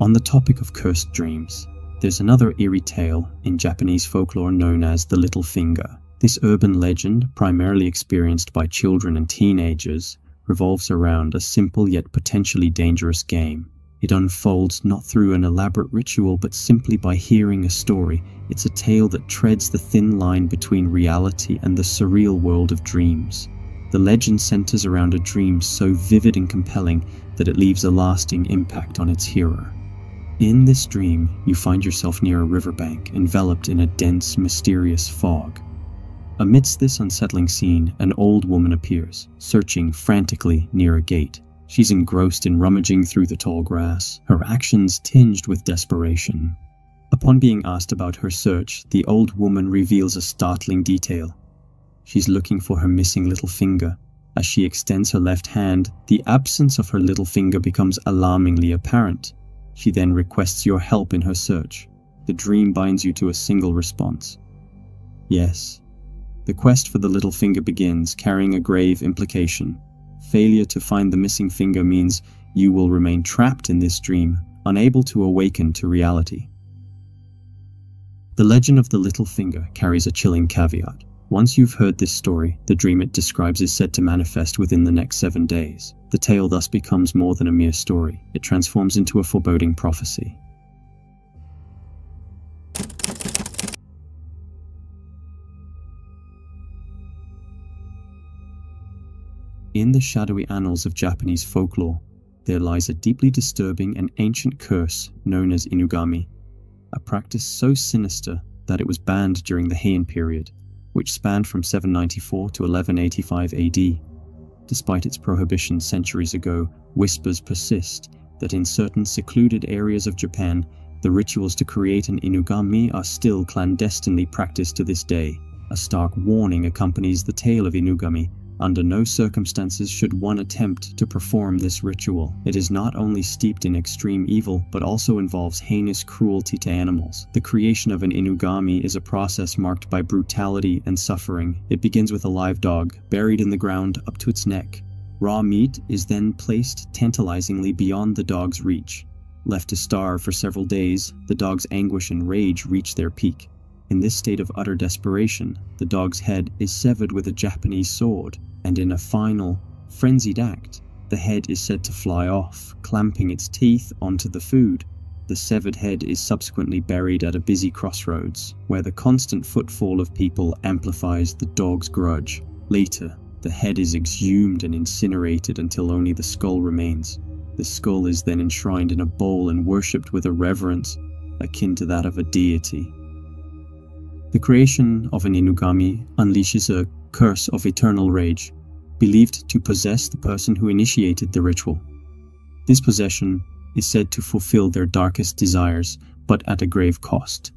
[SPEAKER 1] On the topic of cursed dreams, there's another eerie tale in Japanese folklore known as the Little Finger. This urban legend, primarily experienced by children and teenagers, revolves around a simple yet potentially dangerous game. It unfolds not through an elaborate ritual but simply by hearing a story. It's a tale that treads the thin line between reality and the surreal world of dreams. The legend centers around a dream so vivid and compelling that it leaves a lasting impact on its hearer. In this dream, you find yourself near a riverbank, enveloped in a dense, mysterious fog. Amidst this unsettling scene, an old woman appears, searching frantically near a gate. She's engrossed in rummaging through the tall grass, her actions tinged with desperation. Upon being asked about her search, the old woman reveals a startling detail. She's looking for her missing little finger. As she extends her left hand, the absence of her little finger becomes alarmingly apparent. She then requests your help in her search. The dream binds you to a single response. Yes, The quest for the little finger begins, carrying a grave implication. Failure to find the missing finger means you will remain trapped in this dream, unable to awaken to reality. The legend of the little finger carries a chilling caveat. Once you've heard this story, the dream it describes is said to manifest within the next 7 days. The tale thus becomes more than a mere story. It transforms into a foreboding prophecy. In the shadowy annals of Japanese folklore, there lies a deeply disturbing and ancient curse known as Inugami, a practice so sinister that it was banned during the Heian period, which spanned from 794 to 1185 AD. Despite its prohibition centuries ago, whispers persist that in certain secluded areas of Japan, the rituals to create an Inugami are still clandestinely practiced to this day. A stark warning accompanies the tale of Inugami. Under no circumstances should one attempt to perform this ritual. It is not only steeped in extreme evil, but also involves heinous cruelty to animals. The creation of an Inugami is a process marked by brutality and suffering. It begins with a live dog, buried in the ground up to its neck. Raw meat is then placed tantalizingly beyond the dog's reach. Left to starve for several days, the dog's anguish and rage reach their peak. In this state of utter desperation, the dog's head is severed with a Japanese sword, and in a final, frenzied act, the head is said to fly off, clamping its teeth onto the food. The severed head is subsequently buried at a busy crossroads, where the constant footfall of people amplifies the dog's grudge. Later, the head is exhumed and incinerated until only the skull remains. The skull is then enshrined in a bowl and worshipped with a reverence akin to that of a deity. The creation of an Inugami unleashes a curse of eternal rage, believed to possess the person who initiated the ritual. This possession is said to fulfill their darkest desires, but at a grave cost.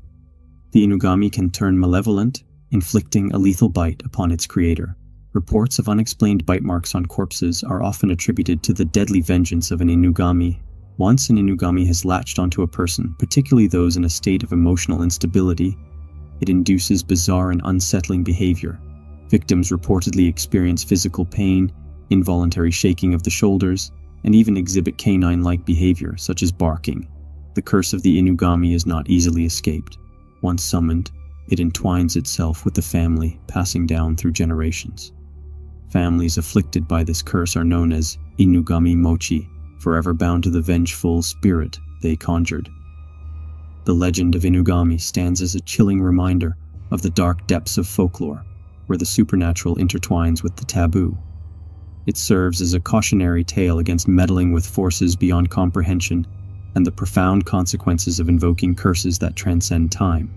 [SPEAKER 1] The Inugami can turn malevolent, inflicting a lethal bite upon its creator. Reports of unexplained bite marks on corpses are often attributed to the deadly vengeance of an Inugami. Once an Inugami has latched onto a person, particularly those in a state of emotional instability, it induces bizarre and unsettling behavior. Victims reportedly experience physical pain, involuntary shaking of the shoulders, and even exhibit canine-like behavior, such as barking. The curse of the Inugami is not easily escaped. Once summoned, it entwines itself with the family, passing down through generations. Families afflicted by this curse are known as Inugami Mochi, forever bound to the vengeful spirit they conjured. The legend of Inugami stands as a chilling reminder of the dark depths of folklore, where the supernatural intertwines with the taboo. It serves as a cautionary tale against meddling with forces beyond comprehension and the profound consequences of invoking curses that transcend time.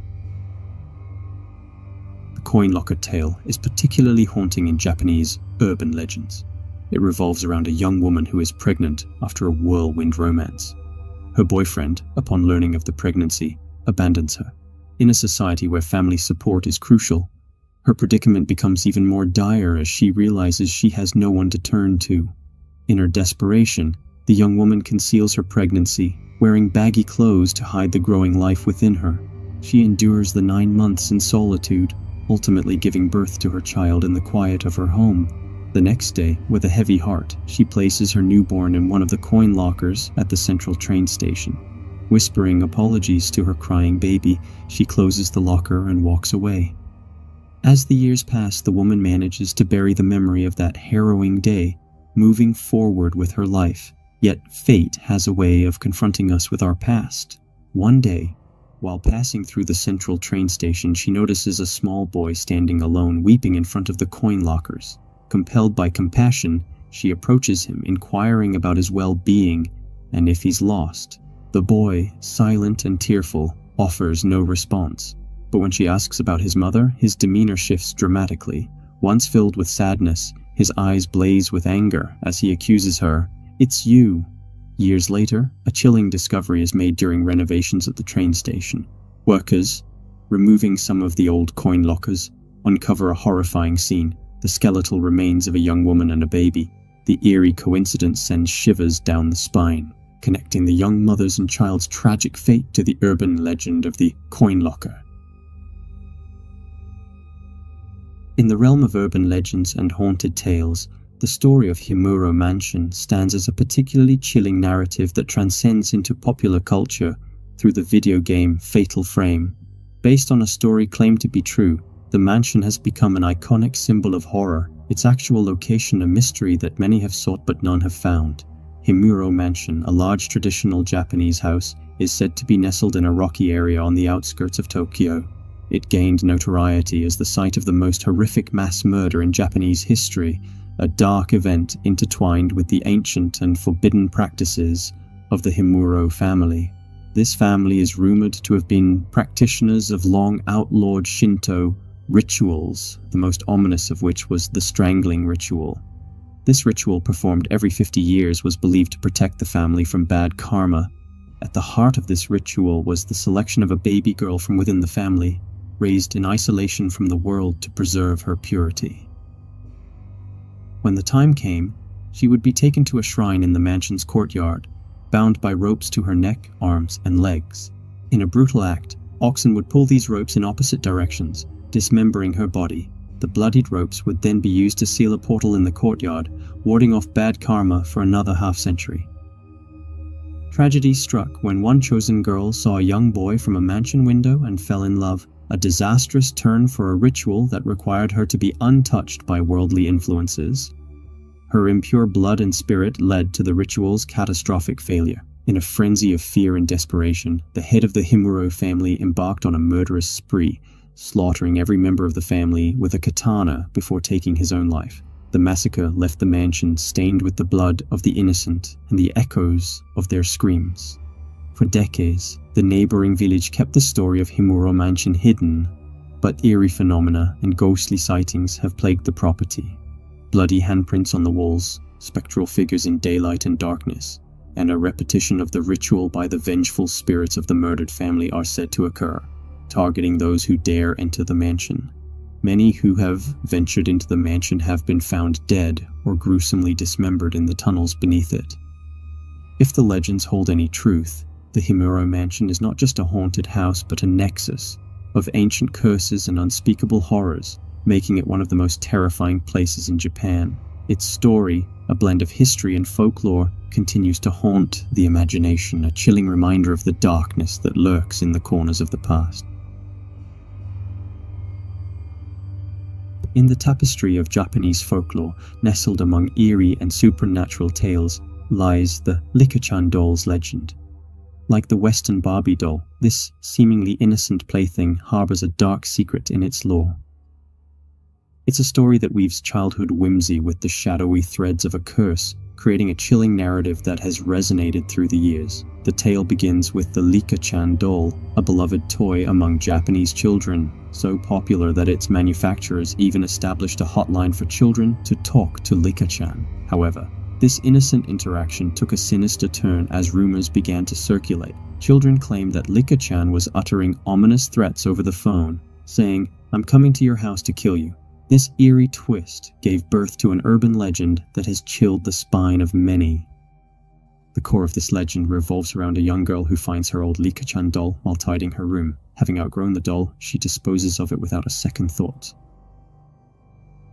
[SPEAKER 1] The coin locker tale is particularly haunting in Japanese urban legends. It revolves around a young woman who is pregnant after a whirlwind romance. Her boyfriend, upon learning of the pregnancy, abandons her. In a society where family support is crucial, her predicament becomes even more dire as she realizes she has no one to turn to. In her desperation, the young woman conceals her pregnancy, wearing baggy clothes to hide the growing life within her. She endures the 9 months in solitude, ultimately giving birth to her child in the quiet of her home. The next day, with a heavy heart, she places her newborn in one of the coin lockers at the central train station. Whispering apologies to her crying baby, she closes the locker and walks away. As the years pass, the woman manages to bury the memory of that harrowing day, moving forward with her life. Yet fate has a way of confronting us with our past. One day, while passing through the central train station, she notices a small boy standing alone, weeping in front of the coin lockers. Compelled by compassion, she approaches him, inquiring about his well-being and if he's lost. The boy, silent and tearful, offers no response. But when she asks about his mother, his demeanor shifts dramatically. Once filled with sadness, his eyes blaze with anger as he accuses her, "It's you." Years later, a chilling discovery is made during renovations at the train station. Workers, removing some of the old coin lockers, uncover a horrifying scene. The skeletal remains of a young woman and a baby. The eerie coincidence sends shivers down the spine, connecting the young mother's and child's tragic fate to the urban legend of the coin locker. In the realm of urban legends and haunted tales, the story of Himuro Mansion stands as a particularly chilling narrative that transcends into popular culture through the video game Fatal Frame. Based on a story claimed to be true, the mansion has become an iconic symbol of horror, its actual location a mystery that many have sought but none have found. Himuro Mansion, a large traditional Japanese house, is said to be nestled in a rocky area on the outskirts of Tokyo. It gained notoriety as the site of the most horrific mass murder in Japanese history, a dark event intertwined with the ancient and forbidden practices of the Himuro family. This family is rumored to have been practitioners of long outlawed Shinto rituals, the most ominous of which was the strangling ritual. This ritual, performed every 50 years, was believed to protect the family from bad karma. At the heart of this ritual was the selection of a baby girl from within the family, raised in isolation from the world to preserve her purity. When the time came, she would be taken to a shrine in the mansion's courtyard, bound by ropes to her neck, arms, and legs. In a brutal act, oxen would pull these ropes in opposite directions, dismembering her body. The bloodied ropes would then be used to seal a portal in the courtyard, warding off bad karma for another half-century. Tragedy struck when one chosen girl saw a young boy from a mansion window and fell in love, a disastrous turn for a ritual that required her to be untouched by worldly influences. Her impure blood and spirit led to the ritual's catastrophic failure. In a frenzy of fear and desperation, the head of the Himuro family embarked on a murderous spree, slaughtering every member of the family with a katana before taking his own life. The massacre left the mansion stained with the blood of the innocent and the echoes of their screams. For decades, the neighboring village kept the story of Himuro Mansion hidden, but eerie phenomena and ghostly sightings have plagued the property. Bloody handprints on the walls, spectral figures in daylight and darkness, and a repetition of the ritual by the vengeful spirits of the murdered family are said to occur, targeting those who dare enter the mansion. Many who have ventured into the mansion have been found dead or gruesomely dismembered in the tunnels beneath it. If the legends hold any truth, the Himuro Mansion is not just a haunted house but a nexus of ancient curses and unspeakable horrors, making it one of the most terrifying places in Japan. Its story, a blend of history and folklore, continues to haunt the imagination, a chilling reminder of the darkness that lurks in the corners of the past. In the tapestry of Japanese folklore, nestled among eerie and supernatural tales, lies the Licca-Chan doll's legend. Like the Western Barbie doll, this seemingly innocent plaything harbors a dark secret in its lore. It's a story that weaves childhood whimsy with the shadowy threads of a curse, creating a chilling narrative that has resonated through the years. The tale begins with the Licca-Chan doll, a beloved toy among Japanese children, so popular that its manufacturers even established a hotline for children to talk to Licca-Chan. However, this innocent interaction took a sinister turn as rumors began to circulate. Children claimed that Licca-Chan was uttering ominous threats over the phone, saying, "I'm coming to your house to kill you." This eerie twist gave birth to an urban legend that has chilled the spine of many. The core of this legend revolves around a young girl who finds her old Licca-Chan doll while tidying her room. Having outgrown the doll, she disposes of it without a second thought.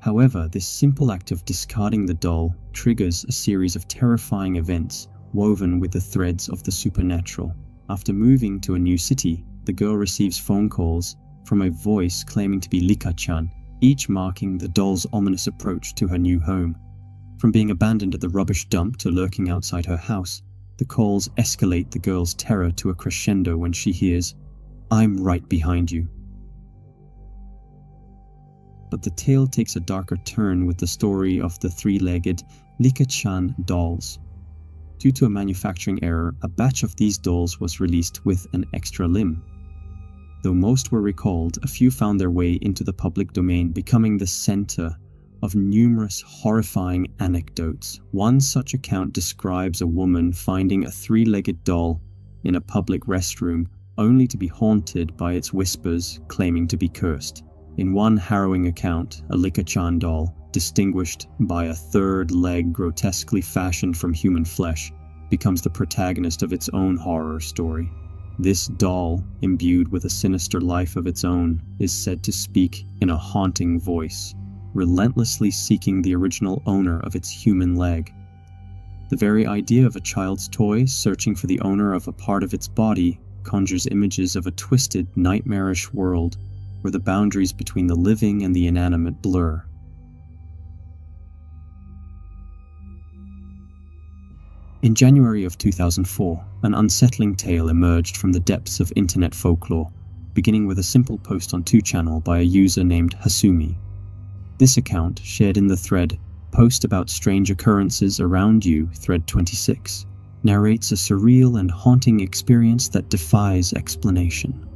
[SPEAKER 1] However, this simple act of discarding the doll triggers a series of terrifying events woven with the threads of the supernatural. After moving to a new city, the girl receives phone calls from a voice claiming to be Licca-Chan, each marking the doll's ominous approach to her new home. From being abandoned at the rubbish dump to lurking outside her house, the calls escalate the girl's terror to a crescendo when she hears, "I'm right behind you." But the tale takes a darker turn with the story of the three-legged Licca-Chan dolls. Due to a manufacturing error, a batch of these dolls was released with an extra limb. Though most were recalled, a few found their way into the public domain, becoming the center of numerous horrifying anecdotes. One such account describes a woman finding a three-legged doll in a public restroom, only to be haunted by its whispers claiming to be cursed. In one harrowing account, a Licca-Chan doll, distinguished by a third leg grotesquely fashioned from human flesh, becomes the protagonist of its own horror story. This doll, imbued with a sinister life of its own, is said to speak in a haunting voice, relentlessly seeking the original owner of its human leg. The very idea of a child's toy searching for the owner of a part of its body conjures images of a twisted, nightmarish world where the boundaries between the living and the inanimate blur. In January of 2004, an unsettling tale emerged from the depths of internet folklore, beginning with a simple post on 2channel by a user named Hasumi. This account, shared in the thread "Post about strange occurrences around you, thread 26, narrates a surreal and haunting experience that defies explanation.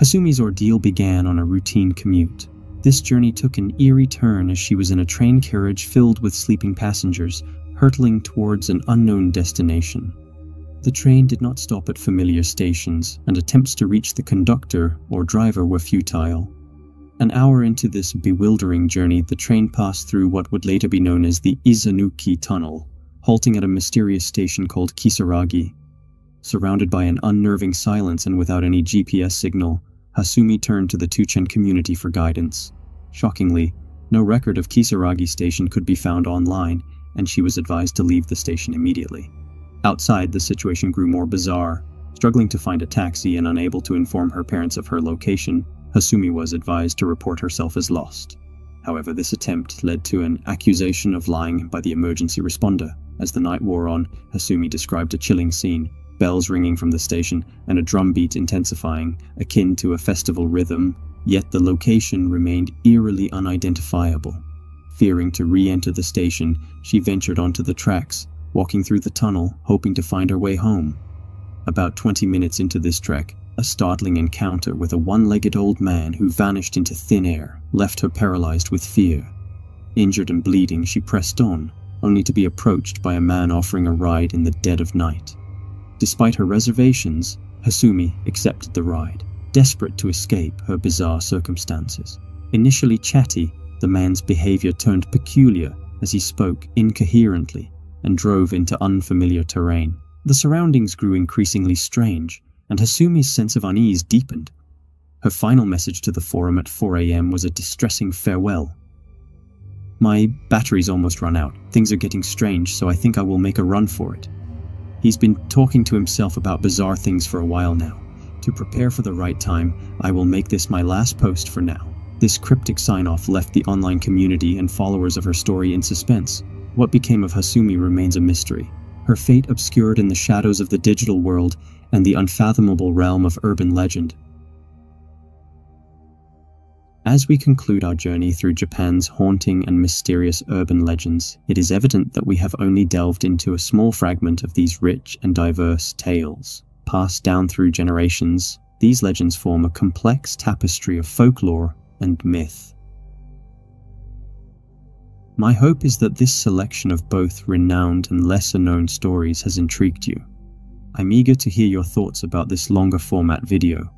[SPEAKER 1] Hasumi's ordeal began on a routine commute. This journey took an eerie turn as she was in a train carriage filled with sleeping passengers, hurtling towards an unknown destination. The train did not stop at familiar stations, and attempts to reach the conductor or driver were futile. An hour into this bewildering journey, the train passed through what would later be known as the Izanuki Tunnel, halting at a mysterious station called Kisaragi. Surrounded by an unnerving silence and without any GPS signal, Hasumi turned to the 2chan community for guidance. Shockingly, no record of Kisaragi Station could be found online, and she was advised to leave the station immediately. Outside, the situation grew more bizarre. Struggling to find a taxi and unable to inform her parents of her location, Hasumi was advised to report herself as lost. However, this attempt led to an accusation of lying by the emergency responder. As the night wore on, Hasumi described a chilling scene, bells ringing from the station and a drum beat intensifying, akin to a festival rhythm, yet the location remained eerily unidentifiable. Fearing to re-enter the station, she ventured onto the tracks, walking through the tunnel, hoping to find her way home. About 20 minutes into this trek, a startling encounter with a one-legged old man who vanished into thin air left her paralyzed with fear. Injured and bleeding, she pressed on, only to be approached by a man offering a ride in the dead of night. Despite her reservations, Hasumi accepted the ride, desperate to escape her bizarre circumstances. Initially chatty, the man's behavior turned peculiar as he spoke incoherently and drove into unfamiliar terrain. The surroundings grew increasingly strange, and Hasumi's sense of unease deepened. Her final message to the forum at 4 AM was a distressing farewell. "My battery's almost run out. Things are getting strange, so I think I will make a run for it." He's been talking to himself about bizarre things for a while now. To prepare for the right time, I will make this my last post for now. This cryptic sign-off left the online community and followers of her story in suspense. What became of Hasumi remains a mystery, her fate obscured in the shadows of the digital world and the unfathomable realm of urban legend. As we conclude our journey through Japan's haunting and mysterious urban legends, it is evident that we have only delved into a small fragment of these rich and diverse tales. Passed down through generations, these legends form a complex tapestry of folklore and myth. My hope is that this selection of both renowned and lesser-known stories has intrigued you. I'm eager to hear your thoughts about this longer format video.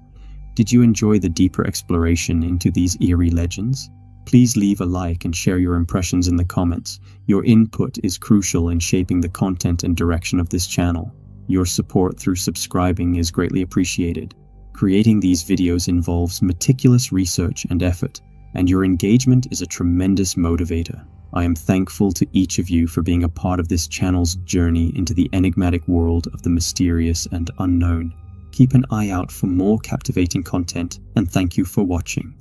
[SPEAKER 1] Did you enjoy the deeper exploration into these eerie legends? Please leave a like and share your impressions in the comments. Your input is crucial in shaping the content and direction of this channel. Your support through subscribing is greatly appreciated. Creating these videos involves meticulous research and effort, and your engagement is a tremendous motivator. I am thankful to each of you for being a part of this channel's journey into the enigmatic world of the mysterious and unknown. Keep an eye out for more captivating content, and thank you for watching.